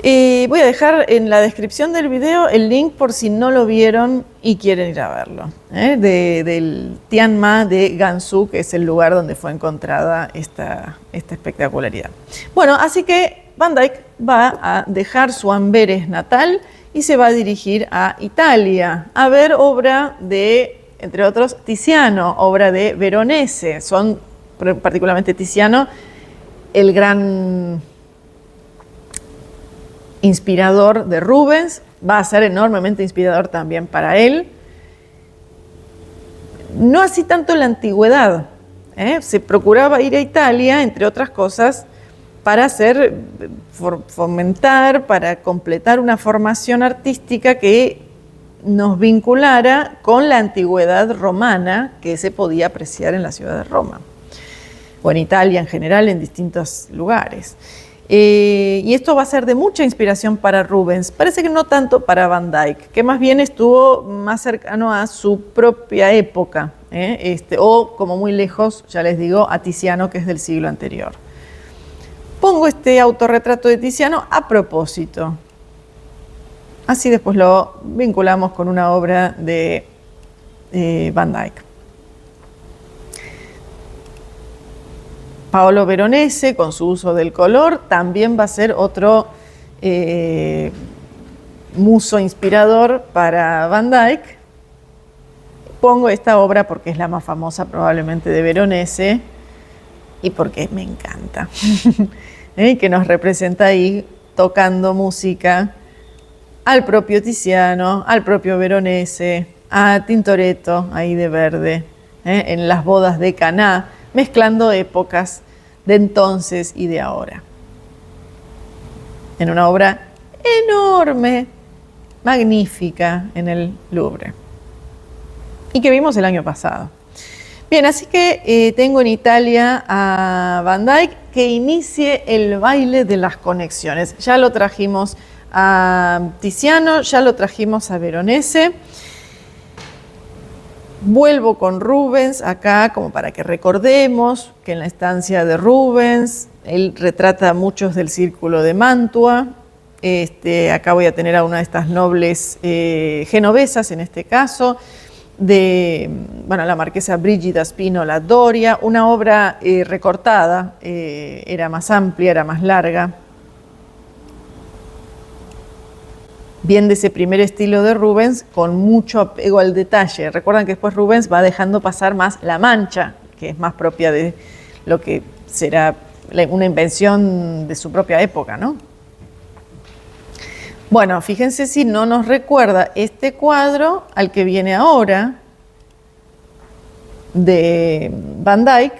Speaker 1: Voy a dejar en la descripción del video el link por si no lo vieron y quieren ir a verlo, del Tianma de Gansu, que es el lugar donde fue encontrada esta espectacularidad. Bueno, así que Van Dyck va a dejar su Amberes natal y se va a dirigir a Italia a ver obra de, entre otros, Tiziano, obra de Veronese. Son particularmente Tiziano el gran inspirador de Rubens, va a ser enormemente inspirador también para él. No así tanto en la antigüedad, se procuraba ir a Italia, entre otras cosas, para fomentar, para completar una formación artística que nos vinculara con la antigüedad romana que se podía apreciar en la ciudad de Roma, o en Italia en general, en distintos lugares. Y esto va a ser de mucha inspiración para Rubens. Parece que no tanto para Van Dyck, que más bien estuvo más cercano a su propia época, o como muy lejos, ya les digo, a Tiziano, que es del siglo anterior. Pongo este autorretrato de Tiziano a propósito. Así después lo vinculamos con una obra de Van Dyck. Paolo Veronese, con su uso del color, también va a ser otro muso inspirador para Van Dyck. Pongo esta obra porque es la más famosa probablemente de Veronese y porque me encanta, que nos representa ahí tocando música al propio Tiziano, al propio Veronese, a Tintoretto ahí de verde, en las bodas de Caná, mezclando épocas de entonces y de ahora. En una obra enorme, magnífica en el Louvre. Y que vimos el año pasado. Bien, así que tengo en Italia a Van Dyck que inicie el baile de las conexiones. Ya lo trajimos a Tiziano, ya lo trajimos a Veronese. Vuelvo con Rubens acá como para que recordemos que en la estancia de Rubens él retrata a muchos del círculo de Mantua. Acá voy a tener a una de estas nobles genovesas en este caso, la marquesa Brigida Spinola Doria, una obra recortada, era más amplia, era más larga. Bien de ese primer estilo de Rubens, con mucho apego al detalle. Recuerdan que después Rubens va dejando pasar más la mancha, que es más propia de lo que será una invención de su propia época, ¿no? Bueno, fíjense si no nos recuerda este cuadro al que viene ahora, de Van Dyck,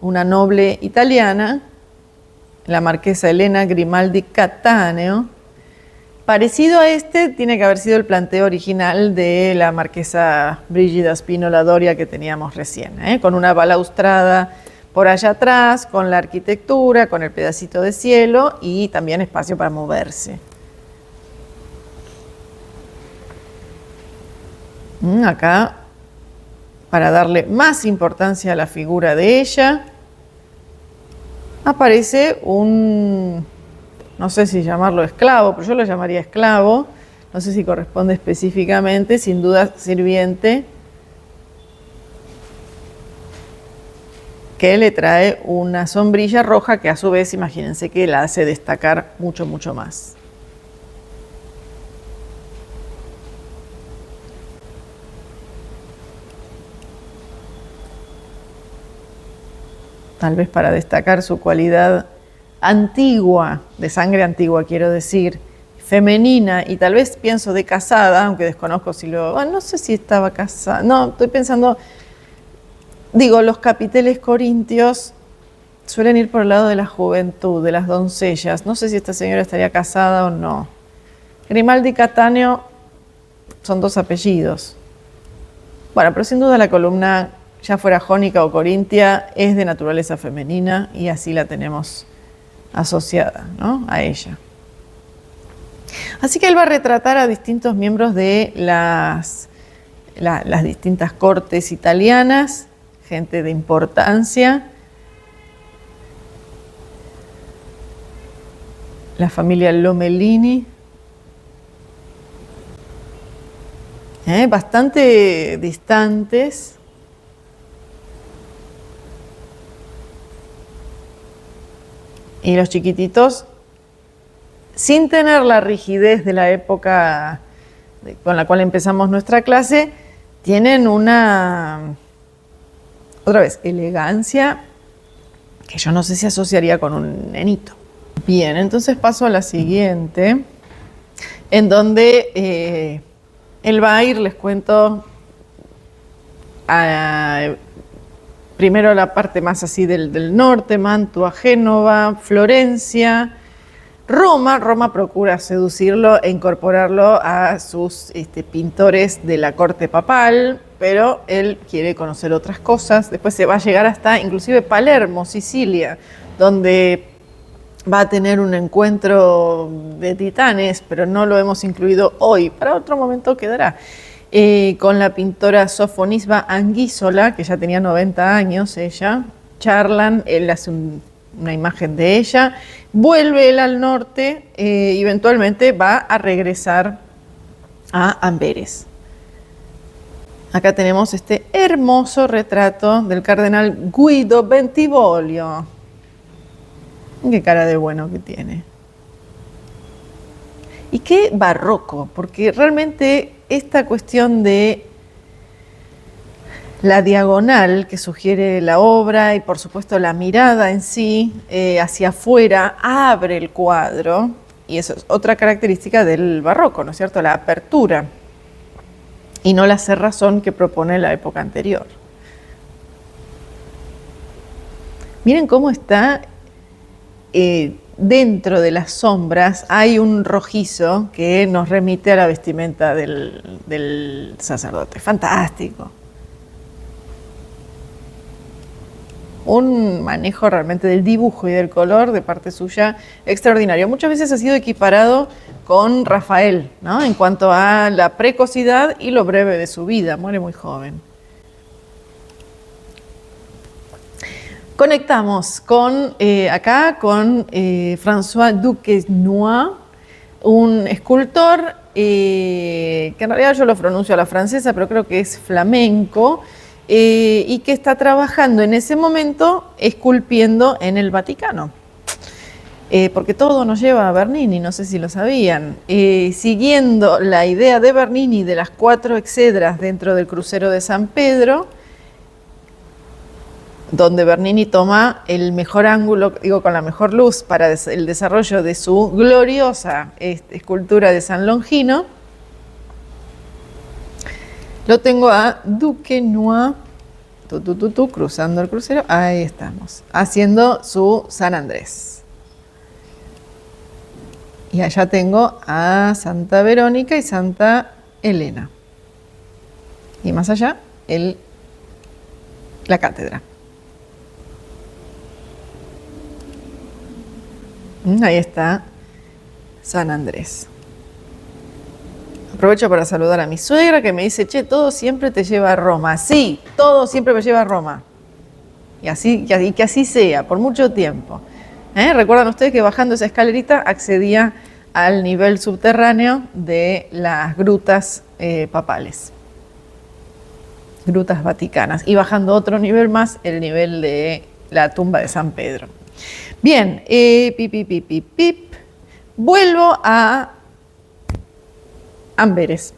Speaker 1: una noble italiana, la marquesa Elena Grimaldi Cattaneo. Parecido a este tiene que haber sido el planteo original de la marquesa Brigida Spinola Doria que teníamos recién, con una balaustrada por allá atrás, con la arquitectura, con el pedacito de cielo y también espacio para moverse. Acá, para darle más importancia a la figura de ella, aparece un, no sé si llamarlo esclavo, pero yo lo llamaría esclavo, no sé si corresponde específicamente, sin duda sirviente, que le trae una sombrilla roja que a su vez, imagínense que la hace destacar mucho, mucho más. Tal vez para destacar su cualidad antigua, de sangre antigua quiero decir, femenina, y tal vez pienso de casada, aunque desconozco si no sé si estaba casada, no, estoy pensando, digo, los capiteles corintios suelen ir por el lado de la juventud, de las doncellas. No sé si esta señora estaría casada o no. Grimaldi Cattaneo son dos apellidos. Bueno, pero sin duda la columna, ya fuera jónica o corintia, es de naturaleza femenina y así la tenemos asociada, ¿no?, a ella. Así que él va a retratar a distintos miembros de las distintas cortes italianas, gente de importancia. La familia Lomellini, bastante distantes. Y los chiquititos, sin tener la rigidez de la época con la cual empezamos nuestra clase, tienen una, otra vez, elegancia que yo no sé si asociaría con un nenito. Bien, entonces paso a la siguiente, en donde él va a ir, les cuento, primero la parte más así del norte, Mantua, Génova, Florencia, Roma. Roma procura seducirlo e incorporarlo a sus pintores de la corte papal, pero él quiere conocer otras cosas. Después se va a llegar hasta inclusive Palermo, Sicilia, donde va a tener un encuentro de titanes, pero no lo hemos incluido hoy, para otro momento quedará, con la pintora Sofonisba Anguissola, que ya tenía 90 años ella. Charlan, él hace una imagen de ella, vuelve él al norte y eventualmente va a regresar a Amberes. Acá tenemos este hermoso retrato del cardenal Guido Bentivoglio. Qué cara de bueno que tiene. Y qué barroco, porque realmente esta cuestión de la diagonal que sugiere la obra y por supuesto la mirada en sí hacia afuera abre el cuadro, y eso es otra característica del barroco, ¿no es cierto? La apertura y no la cerrazón que propone la época anterior. Miren cómo está dentro de las sombras, hay un rojizo que nos remite a la vestimenta del sacerdote. Fantástico. Un manejo realmente del dibujo y del color de parte suya extraordinario. Muchas veces ha sido equiparado con Rafael, ¿no?, en cuanto a la precocidad y lo breve de su vida. Muere muy joven. Conectamos con François Duquesnoy, un escultor que en realidad yo lo pronuncio a la francesa, pero creo que es flamenco, y que está trabajando en ese momento esculpiendo en el Vaticano. Porque todo nos lleva a Bernini, no sé si lo sabían. Siguiendo la idea de Bernini de las 4 exedras dentro del crucero de San Pedro, donde Bernini toma el mejor ángulo, digo, con la mejor luz para el desarrollo de su gloriosa escultura de San Longino. Lo tengo a Duquesnoy, cruzando el crucero, ahí estamos, haciendo su San Andrés. Y allá tengo a Santa Verónica y Santa Elena. Y más allá, la cátedra. Ahí está San Andrés. Aprovecho para saludar a mi suegra que me dice, che, todo siempre te lleva a Roma. Sí, todo siempre me lleva a Roma. Y que así sea, por mucho tiempo. Recuerdan ustedes que bajando esa escalerita accedía al nivel subterráneo de las grutas papales. Grutas vaticanas. Y bajando otro nivel más, el nivel de la tumba de San Pedro. Bien, vuelvo a Amberes.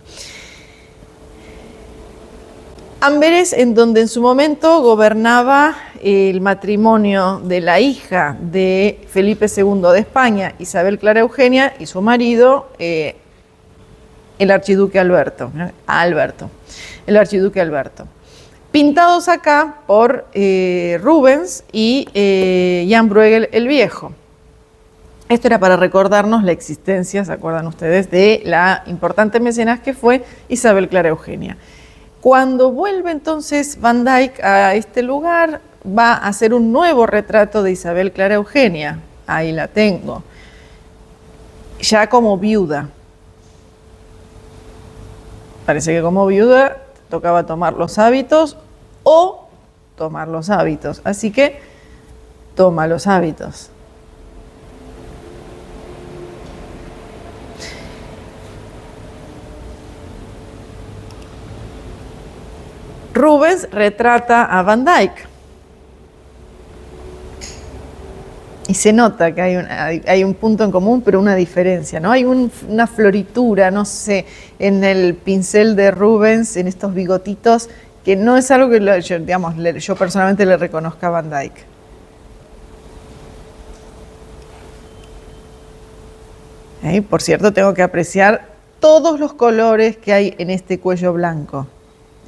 Speaker 1: Amberes, en donde en su momento gobernaba el matrimonio de la hija de Felipe II de España, Isabel Clara Eugenia, y su marido, el archiduque Alberto, el archiduque Alberto. pintados acá por Rubens y Jan Bruegel el Viejo. Esto era para recordarnos la existencia, ¿se acuerdan ustedes?, de la importante mecenas que fue Isabel Clara Eugenia. Cuando vuelve entonces Van Dyck a este lugar, va a hacer un nuevo retrato de Isabel Clara Eugenia. Ahí la tengo. Ya como viuda. Parece que como viuda tocaba tomar los hábitos o tomar los hábitos. Así que toma los hábitos. Rubens retrata a Van Dyck. Y se nota que hay un punto en común, pero una diferencia, ¿no? Hay una floritura, no sé, en el pincel de Rubens, en estos bigotitos, que no es algo que yo personalmente le reconozca a Van Dyck. Por cierto, tengo que apreciar todos los colores que hay en este cuello blanco.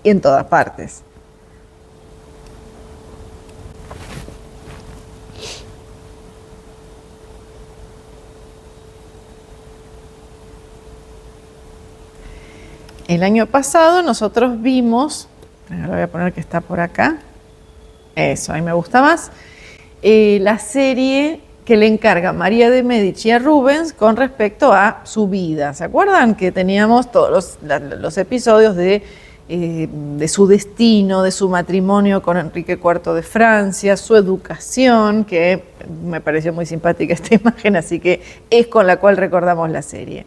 Speaker 1: Y en todas partes. El año pasado nosotros vimos, lo voy a poner que está por acá, eso, ahí me gusta más, la serie que le encarga María de Medici a Rubens con respecto a su vida. ¿Se acuerdan que teníamos todos los episodios de su destino, de su matrimonio con Enrique IV de Francia, su educación, que me pareció muy simpática esta imagen, así que es con la cual recordamos la serie.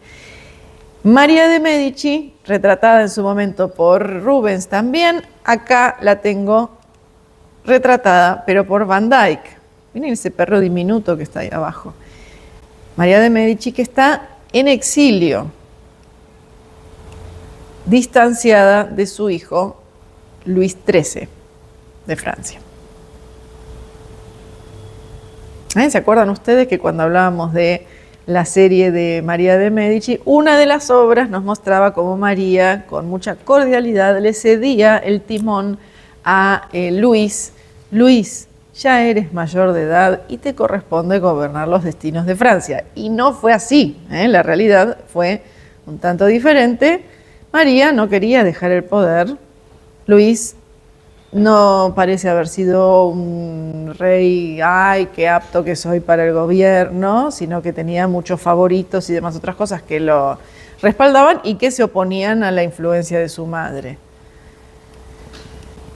Speaker 1: María de Medici, retratada en su momento por Rubens también, acá la tengo retratada, pero por Van Dyck. Miren ese perro diminuto que está ahí abajo. María de Medici que está en exilio, distanciada de su hijo Luis XIII de Francia. ¿Se acuerdan ustedes que cuando hablábamos de la serie de María de Medici, una de las obras nos mostraba cómo María, con mucha cordialidad, le cedía el timón a Luis? Luis, ya eres mayor de edad y te corresponde gobernar los destinos de Francia. Y no fue así, la realidad fue un tanto diferente. María no quería dejar el poder. Luis no parece haber sido un rey, ay, qué apto que soy para el gobierno, sino que tenía muchos favoritos y demás otras cosas que lo respaldaban y que se oponían a la influencia de su madre.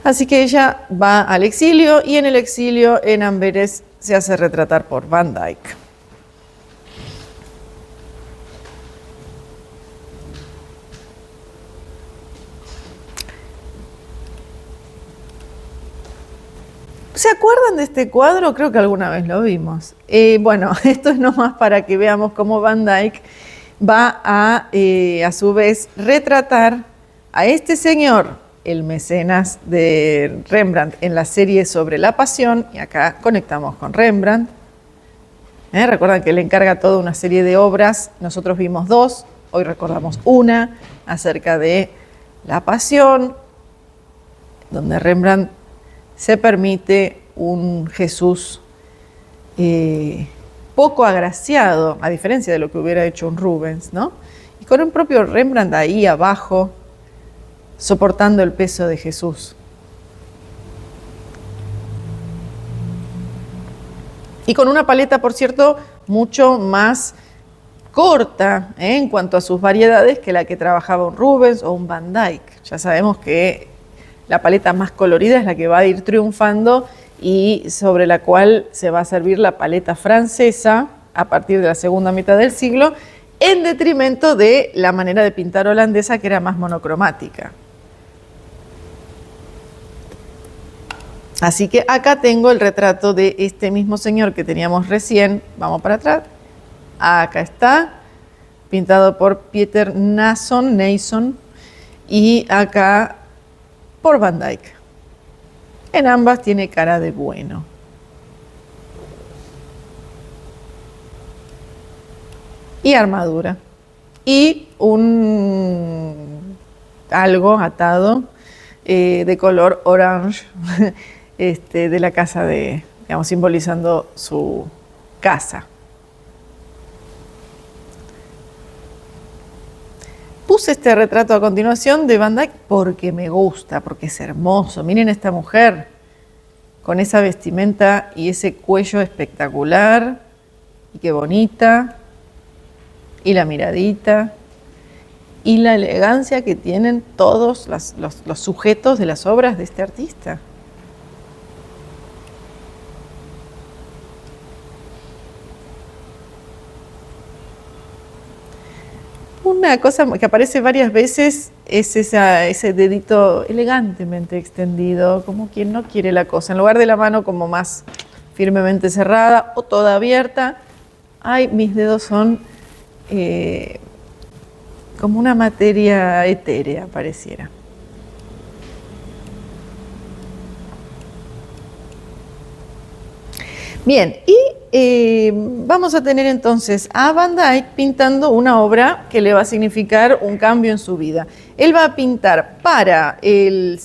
Speaker 1: Así que ella va al exilio y en el exilio en Amberes se hace retratar por Van Dyck. ¿Se acuerdan de este cuadro? Creo que alguna vez lo vimos. Bueno, esto es nomás para que veamos cómo Van Dyck va a su vez retratar a este señor, el mecenas de Rembrandt, en la serie sobre la Pasión, y acá conectamos con Rembrandt. Recuerdan que le encarga toda una serie de obras, nosotros vimos dos, hoy recordamos una, acerca de la Pasión, donde Rembrandt se permite un Jesús poco agraciado, a diferencia de lo que hubiera hecho un Rubens, ¿no? Y con un propio Rembrandt ahí abajo, soportando el peso de Jesús. Y con una paleta, por cierto, mucho más corta en cuanto a sus variedades que la que trabajaba un Rubens o un Van Dyck. Ya sabemos que la paleta más colorida es la que va a ir triunfando y sobre la cual se va a servir la paleta francesa a partir de la segunda mitad del siglo, en detrimento de la manera de pintar holandesa, que era más monocromática. Así que acá tengo el retrato de este mismo señor que teníamos recién. Vamos para atrás. Acá está, pintado por Pieter Nason, y acá por Van Dyck. En ambas tiene cara de bueno. Y armadura. Y algo atado de color orange de la casa de, digamos, simbolizando su casa. Puse este retrato a continuación de Van Dyck porque me gusta, porque es hermoso. Miren esta mujer con esa vestimenta y ese cuello espectacular. Y qué bonita. Y la miradita. Y la elegancia que tienen todos los sujetos de las obras de este artista. Una cosa que aparece varias veces es ese dedito elegantemente extendido, como quien no quiere la cosa. En lugar de la mano como más firmemente cerrada o toda abierta, ay, mis dedos son como una materia etérea, pareciera. Bien, y vamos a tener entonces a Van Dyck pintando una obra que le va a significar un cambio en su vida. Él va a pintar para el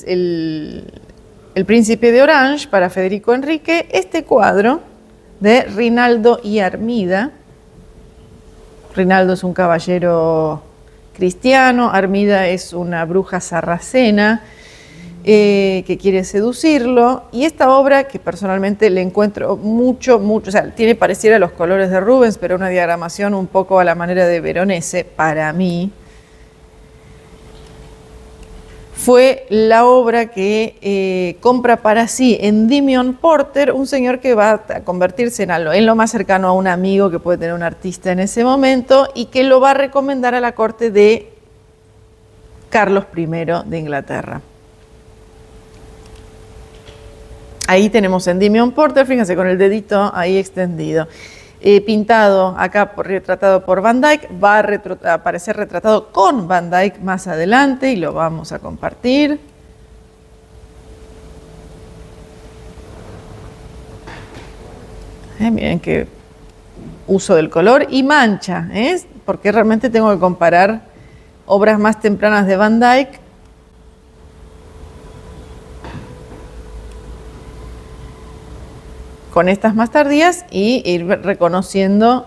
Speaker 1: Príncipe de Orange, para Federico Enrique, este cuadro de Rinaldo y Armida. Rinaldo es un caballero cristiano, Armida es una bruja sarracena, que quiere seducirlo, y esta obra que personalmente le encuentro mucho, o sea, tiene pareciera los colores de Rubens, pero una diagramación un poco a la manera de Veronese, para mí, fue la obra que compra para sí Endymion Porter, un señor que va a convertirse en lo más cercano a un amigo que puede tener un artista en ese momento, y que lo va a recomendar a la corte de Carlos I de Inglaterra. Ahí tenemos Endymion Porter, fíjense, con el dedito ahí extendido. Pintado acá, retratado por Van Dyck, va a aparecer retratado con Van Dyck más adelante y lo vamos a compartir. Miren qué uso del color y mancha, porque realmente tengo que comparar obras más tempranas de Van Dyck con estas más tardías y ir reconociendo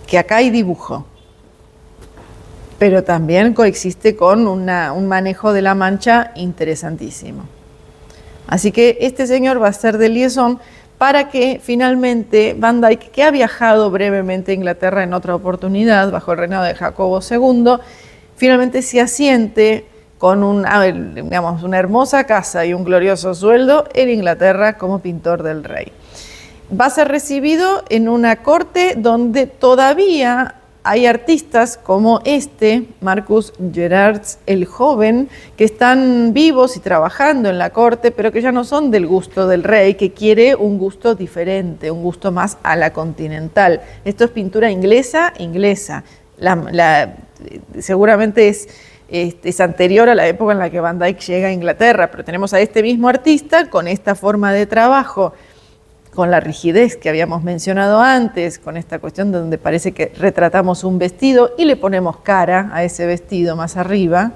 Speaker 1: que acá hay dibujo, pero también coexiste con un manejo de la mancha interesantísimo. Así que este señor va a ser de liaison para que finalmente Van Dyck, que ha viajado brevemente a Inglaterra en otra oportunidad bajo el reinado de Jacobo II, finalmente se asiente con una hermosa casa y un glorioso sueldo en Inglaterra como pintor del rey. Va a ser recibido en una corte donde todavía hay artistas como Marcus Gerards el joven, que están vivos y trabajando en la corte, pero que ya no son del gusto del rey, que quiere un gusto diferente, un gusto más a la continental. Esto es pintura inglesa. Seguramente es anterior a la época en la que Van Dyck llega a Inglaterra, pero tenemos a este mismo artista con esta forma de trabajo, con la rigidez que habíamos mencionado antes, con esta cuestión donde parece que retratamos un vestido y le ponemos cara a ese vestido más arriba,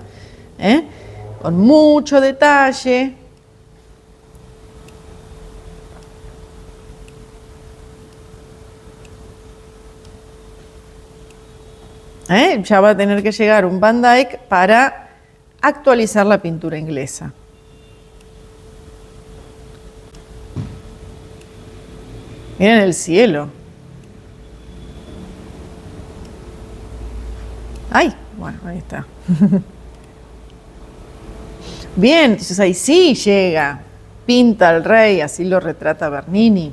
Speaker 1: con mucho detalle. Ya va a tener que llegar un Van Dyck para actualizar la pintura inglesa. Miren el cielo. ¡Ay! Bueno, ahí está. Bien, entonces ahí sí llega. Pinta al rey, así lo retrata Bernini.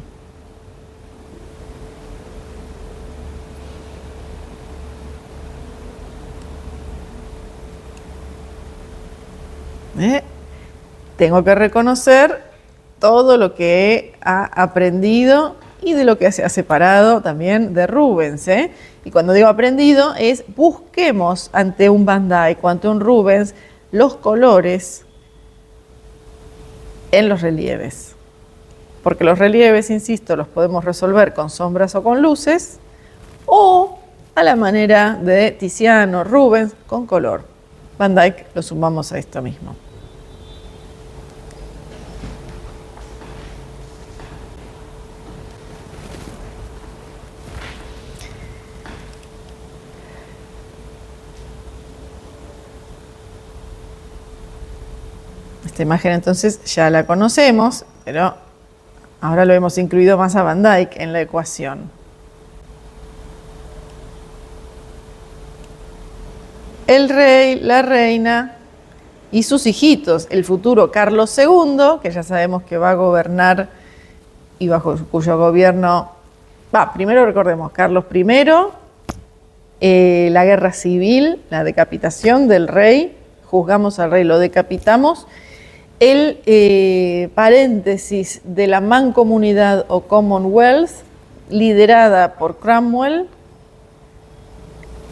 Speaker 1: Tengo que reconocer todo lo que ha aprendido y de lo que se ha separado también de Rubens. Y cuando digo aprendido es busquemos ante un Van Dyck o ante un Rubens los colores en los relieves. Porque los relieves, insisto, los podemos resolver con sombras o con luces, o a la manera de Tiziano, Rubens, con color. Van Dyck lo sumamos a esto mismo. Esta imagen entonces ya la conocemos, pero ahora lo hemos incluido más a Van Dyck en la ecuación. El rey, la reina y sus hijitos, el futuro Carlos II, que ya sabemos que va a gobernar y bajo cuyo gobierno, primero recordemos, Carlos I, la guerra civil, la decapitación del rey, juzgamos al rey, lo decapitamos, el paréntesis de la mancomunidad o Commonwealth, liderada por Cromwell,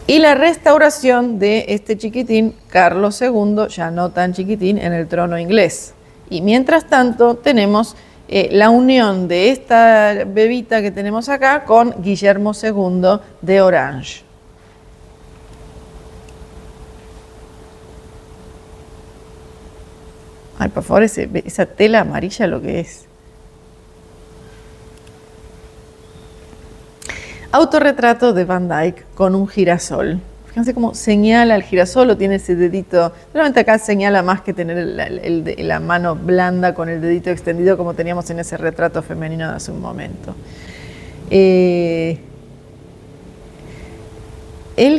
Speaker 1: y la restauración de este chiquitín, Carlos II, ya no tan chiquitín, en el trono inglés. Y mientras tanto tenemos la unión de esta bebita que tenemos acá con Guillermo II de Orange. Ay, por favor, esa tela amarilla lo que es. Autorretrato de Van Dyck con un girasol. Fíjense cómo señala el girasol, o tiene ese dedito. Realmente acá señala más que tener la mano blanda con el dedito extendido como teníamos en ese retrato femenino de hace un momento. El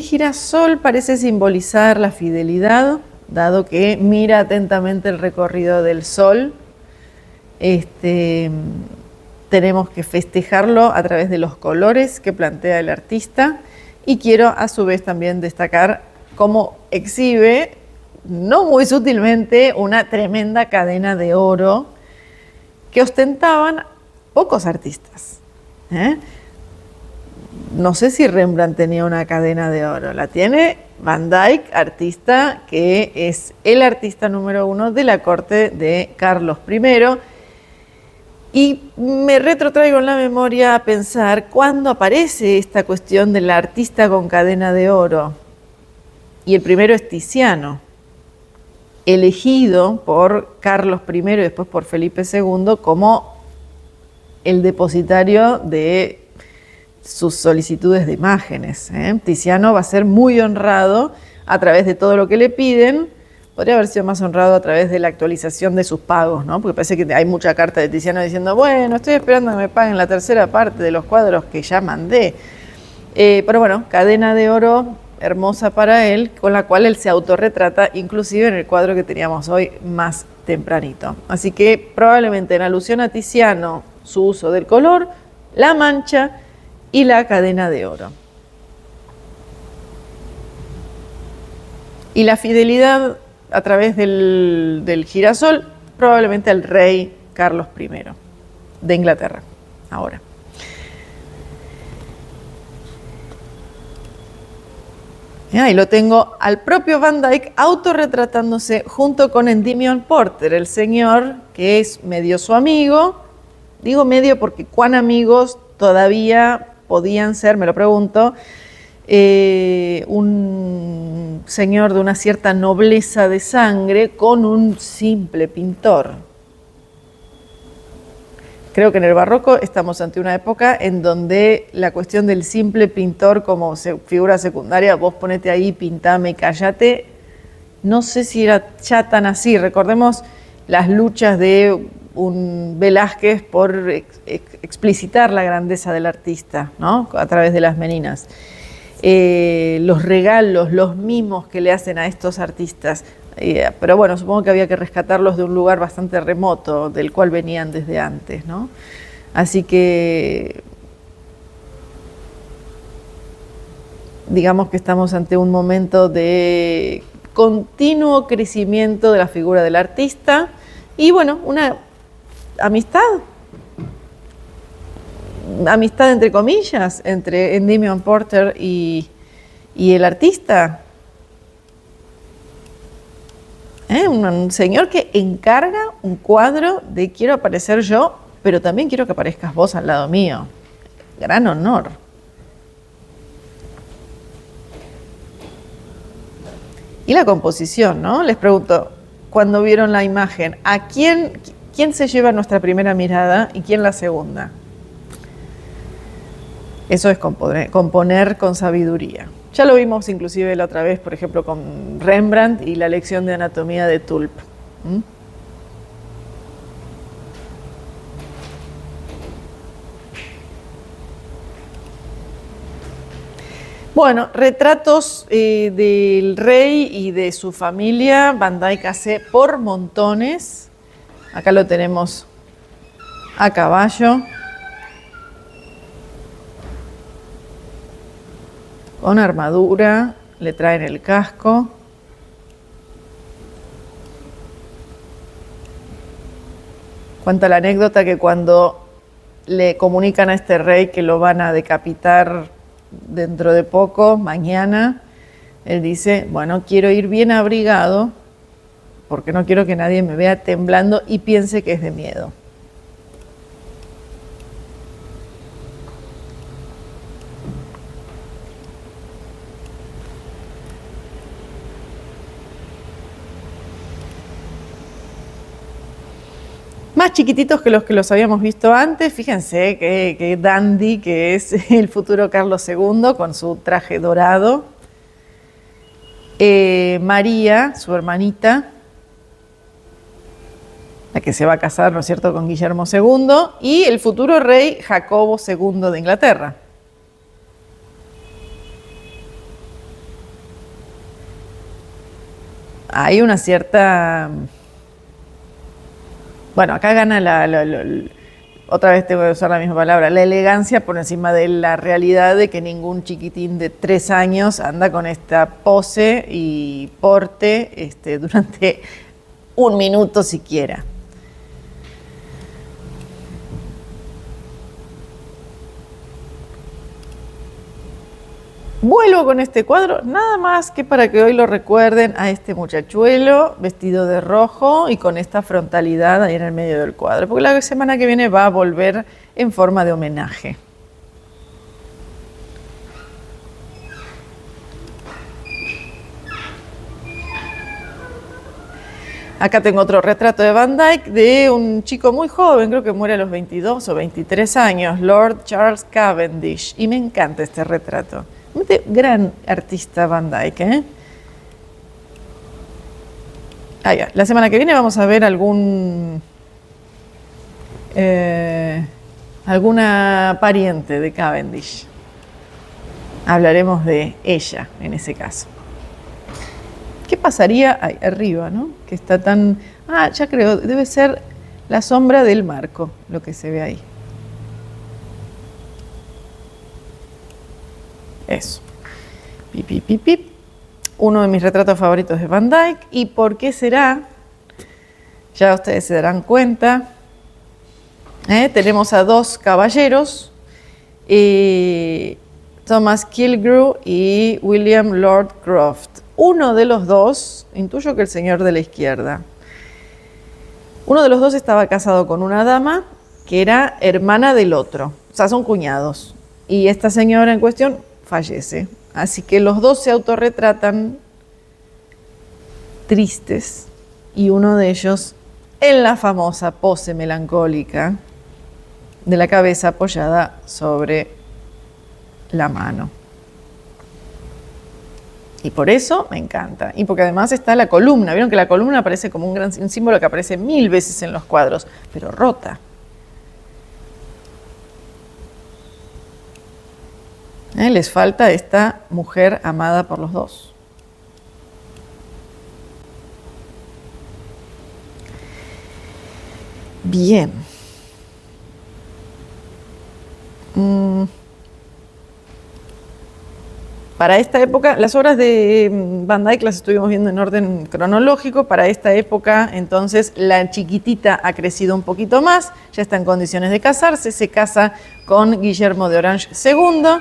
Speaker 1: girasol parece simbolizar la fidelidad, dado que mira atentamente el recorrido del sol. Tenemos que festejarlo a través de los colores que plantea el artista, y quiero a su vez también destacar cómo exhibe, no muy sutilmente, una tremenda cadena de oro que ostentaban pocos artistas. No sé si Rembrandt tenía una cadena de oro, la tiene Van Dyck, artista que es el artista número 1 de la corte de Carlos I. Y me retrotraigo en la memoria a pensar cuándo aparece esta cuestión del artista con cadena de oro. Y el primero es Tiziano, elegido por Carlos I y después por Felipe II como el depositario de sus solicitudes de imágenes. Tiziano va a ser muy honrado a través de todo lo que le piden. Podría haber sido más honrado a través de la actualización de sus pagos, ¿no? Porque parece que hay mucha carta de Tiziano diciendo, bueno, estoy esperando que me paguen la tercera parte de los cuadros que ya mandé. Pero bueno, cadena de oro hermosa para él, con la cual él se autorretrata, inclusive en el cuadro que teníamos hoy más tempranito. Así que probablemente en alusión a Tiziano, su uso del color, la mancha y la cadena de oro. Y la fidelidad a través del girasol, probablemente al rey Carlos I de Inglaterra. Ahora. Y lo tengo al propio Van Dyck autorretratándose junto con Endymion Porter, el señor que es medio su amigo. Digo medio porque cuán amigos todavía podían ser, me lo pregunto, un señor de una cierta nobleza de sangre con un simple pintor. Creo que en el barroco estamos ante una época en donde la cuestión del simple pintor como figura secundaria, vos ponete ahí, pintame y cállate, no sé si era ya tan así. Recordemos las luchas de un Velázquez por explicitar la grandeza del artista, ¿no? A través de las meninas. Los regalos, los mimos que le hacen a estos artistas. Pero bueno, supongo que había que rescatarlos de un lugar bastante remoto, del cual venían desde antes, ¿no? Así que digamos que estamos ante un momento de continuo crecimiento de la figura del artista y bueno, una amistad entre comillas, entre Endymion Porter y el artista. Un señor que encarga un cuadro de quiero aparecer yo, pero también quiero que aparezcas vos al lado mío. Gran honor. Y la composición, ¿no? Les pregunto, cuando vieron la imagen, ¿quién se lleva nuestra primera mirada y quién la segunda? Eso es componer con sabiduría. Ya lo vimos inclusive la otra vez, por ejemplo, con Rembrandt y la lección de anatomía de Tulp. Bueno, retratos del rey y de su familia, Van Dyck hace por montones. Acá lo tenemos a caballo, con armadura, le traen el casco. Cuenta la anécdota que cuando le comunican a este rey que lo van a decapitar dentro de poco, mañana, él dice, bueno, quiero ir bien abrigado porque no quiero que nadie me vea temblando y piense que es de miedo. Más chiquititos que los habíamos visto antes, fíjense que dandy que es el futuro Carlos II con su traje dorado. María, su hermanita, la que se va a casar, ¿no es cierto?, con Guillermo II, y el futuro rey Jacobo II de Inglaterra. Hay una cierta... Bueno, acá gana otra vez tengo que usar la misma palabra, la elegancia por encima de la realidad de que ningún chiquitín de 3 años anda con esta pose y porte durante 1 minuto siquiera. Vuelvo con este cuadro, nada más que para que hoy lo recuerden a este muchachuelo vestido de rojo y con esta frontalidad ahí en el medio del cuadro, porque la semana que viene va a volver en forma de homenaje. Acá tengo otro retrato de Van Dyck de un chico muy joven, creo que muere a los 22 o 23 años, Lord Charles Cavendish, y me encanta este retrato. Gran artista Van Dyck, ¿eh? La semana que viene vamos a ver alguna pariente de Cavendish. Hablaremos de ella en ese caso. ¿Qué pasaría ahí arriba, no? Que está tan... ya creo, debe ser la sombra del marco, lo que se ve ahí. Eso. Pip, pip, pip, pip. Uno de mis retratos favoritos de Van Dyck. ¿Y por qué será? Ya ustedes se darán cuenta. Tenemos a 2 caballeros. Thomas Killigrew y William Lord Croft. Uno de los dos, intuyo que el señor de la izquierda, uno de los dos estaba casado con una dama que era hermana del otro. O sea, son cuñados. Y esta señora en cuestión fallece. Así que los dos se autorretratan tristes y uno de ellos en la famosa pose melancólica de la cabeza apoyada sobre la mano. Y por eso me encanta. Y porque además está la columna. Vieron que la columna aparece como un símbolo que aparece 1000 veces en los cuadros, pero rota. Les falta esta mujer amada por los dos. Bien. Para esta época, las obras de Van Dyck las estuvimos viendo en orden cronológico. Para esta época, entonces, la chiquitita ha crecido un poquito más, ya está en condiciones de casarse, se casa con Guillermo de Orange II.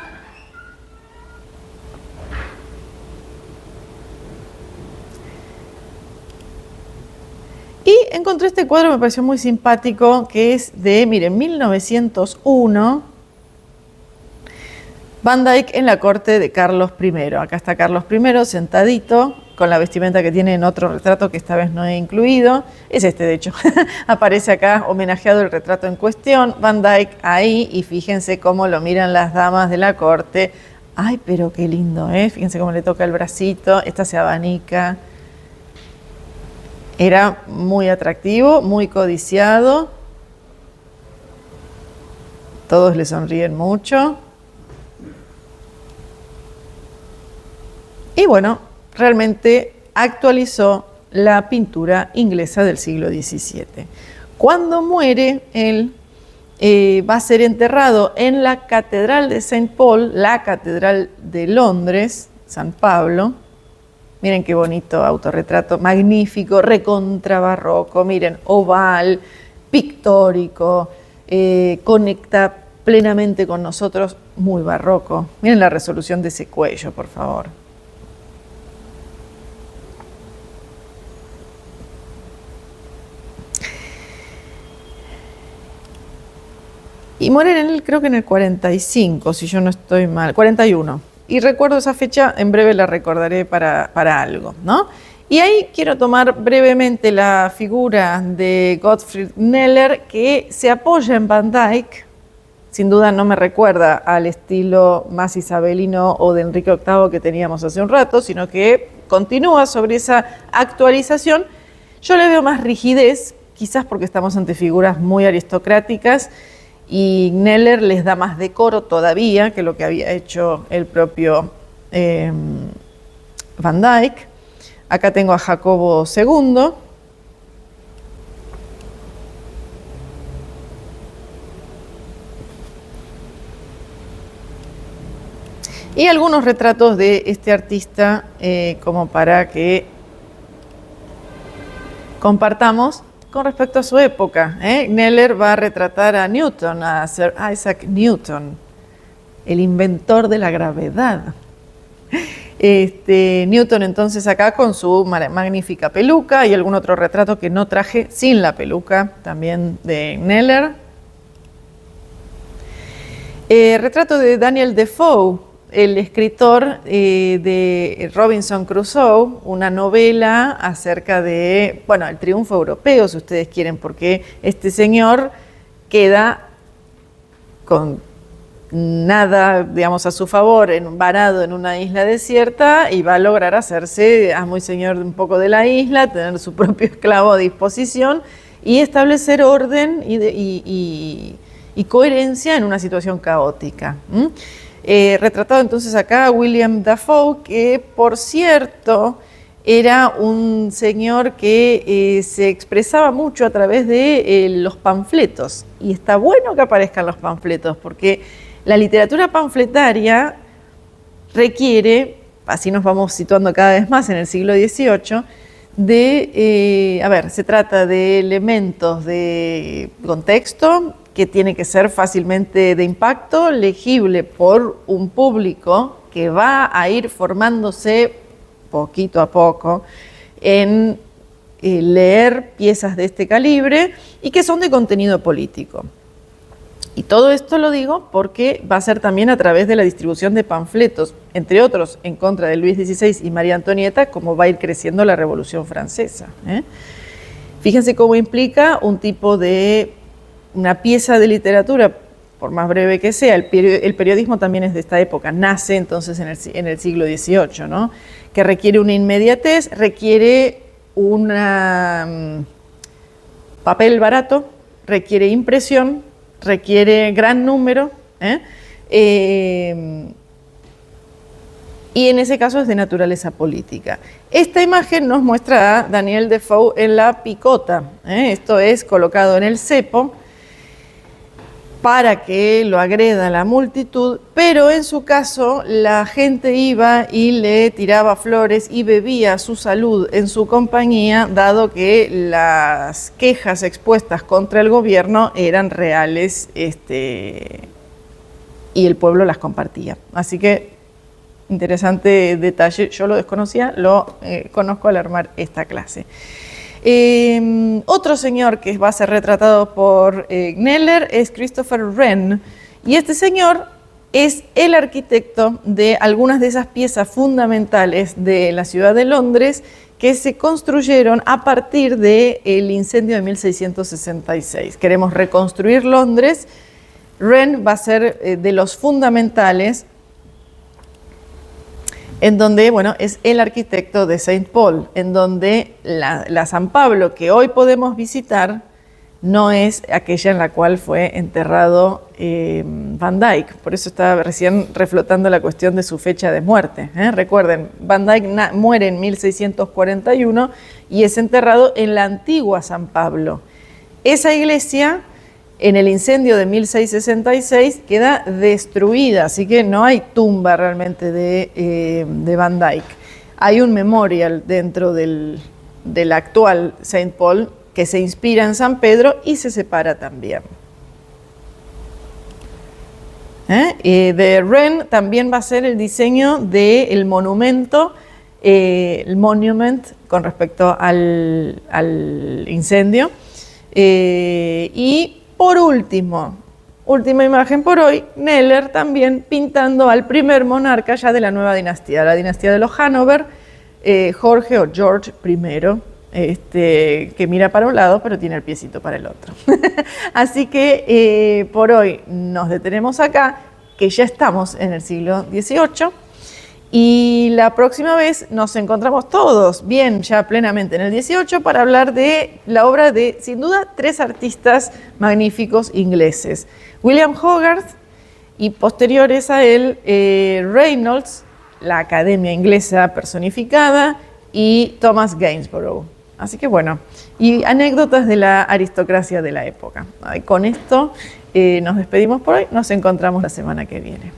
Speaker 1: Y encontré este cuadro, me pareció muy simpático, que es de, miren, 1901, Van Dyck en la corte de Carlos I. Acá está Carlos I sentadito con la vestimenta que tiene en otro retrato que esta vez no he incluido. Es este, de hecho. Aparece acá homenajeado el retrato en cuestión. Van Dyck ahí, y fíjense cómo lo miran las damas de la corte. Ay, pero qué lindo, ¿eh? Fíjense cómo le toca el bracito. Esta se abanica. Era muy atractivo, muy codiciado. Todos le sonríen mucho. Y bueno, realmente actualizó la pintura inglesa del siglo XVII. Cuando muere, él va a ser enterrado en la Catedral de Saint Paul, la Catedral de Londres, San Pablo. Miren qué bonito autorretrato, magnífico, recontrabarroco, miren, oval, pictórico, conecta plenamente con nosotros, muy barroco. Miren la resolución de ese cuello, por favor. Y mueren creo que en el 45, si yo no estoy mal, 41. Y recuerdo esa fecha, en breve la recordaré para algo, ¿no? Y ahí quiero tomar brevemente la figura de Gottfried Kneller, que se apoya en Van Dyck. Sin duda no me recuerda al estilo más isabelino o de Enrique VIII que teníamos hace un rato, sino que continúa sobre esa actualización. Yo le veo más rigidez, quizás porque estamos ante figuras muy aristocráticas, y Kneller les da más decoro todavía que lo que había hecho el propio Van Dyck. Acá tengo a Jacobo II. Y algunos retratos de este artista como para que compartamos con respecto a su época. Kneller va a retratar a Newton, a Sir Isaac Newton, el inventor de la gravedad. Newton entonces acá con su magnífica peluca, y algún otro retrato que no traje sin la peluca, también de Kneller. Retrato de Daniel Defoe, el escritor de Robinson Crusoe, una novela acerca de, bueno, el triunfo europeo, si ustedes quieren, porque este señor queda con nada, digamos, a su favor, varado en una isla desierta, y va a lograr hacerse amo y señor un poco de la isla, tener su propio esclavo a disposición y establecer orden y coherencia en una situación caótica. Retratado entonces acá William Dafoe, que por cierto era un señor que se expresaba mucho a través de los panfletos, y está bueno que aparezcan los panfletos porque la literatura panfletaria requiere, así nos vamos situando cada vez más en el siglo XVIII, se trata de elementos de contexto, que tiene que ser fácilmente de impacto, legible por un público que va a ir formándose poquito a poco en leer piezas de este calibre y que son de contenido político. Y todo esto lo digo porque va a ser también a través de la distribución de panfletos, entre otros en contra de Luis XVI y María Antonieta, como va a ir creciendo la Revolución Francesa. Fíjense cómo implica un tipo de una pieza de literatura, por más breve que sea. El periodismo también es de esta época, nace entonces en el siglo XVIII, ¿no? Que requiere una inmediatez, requiere un papel barato, requiere impresión, requiere gran número, y en ese caso es de naturaleza política. Esta imagen nos muestra a Daniel Defoe en la picota, esto es colocado en el cepo, para que lo agreda la multitud, pero en su caso la gente iba y le tiraba flores y bebía su salud en su compañía, dado que las quejas expuestas contra el gobierno eran reales y el pueblo las compartía. Así que interesante detalle, yo lo desconocía, lo conozco al armar esta clase. Otro señor que va a ser retratado por Kneller es Christopher Wren, y este señor es el arquitecto de algunas de esas piezas fundamentales de la ciudad de Londres que se construyeron a partir del incendio de 1666. Queremos reconstruir Londres. Wren va a ser de los fundamentales, en donde, bueno, es el arquitecto de Saint Paul, en donde la San Pablo que hoy podemos visitar no es aquella en la cual fue enterrado Van Dyck. Por eso estaba recién reflotando la cuestión de su fecha de muerte. Recuerden, Van Dyck muere en 1641 y es enterrado en la antigua San Pablo. Esa iglesia, en el incendio de 1666, queda destruida, así que no hay tumba realmente de Van Dyck. Hay un memorial dentro del actual Saint Paul que se inspira en San Pedro y se separa también. De Wren también va a ser el diseño del monumento, el monument con respecto al incendio. Y por última imagen por hoy, Kneller también pintando al primer monarca ya de la nueva dinastía, la dinastía de los Hanover, Jorge o George I. Que mira para un lado pero tiene el piecito para el otro. Así que por hoy nos detenemos acá, que ya estamos en el siglo XVIII, y la próxima vez nos encontramos todos bien ya plenamente en el XVIII para hablar de la obra de, sin duda, 3 artistas magníficos ingleses: William Hogarth y posteriores a él Reynolds, la Academia Inglesa personificada, y Thomas Gainsborough. Así que bueno, y anécdotas de la aristocracia de la época. Con esto nos despedimos por hoy, nos encontramos la semana que viene.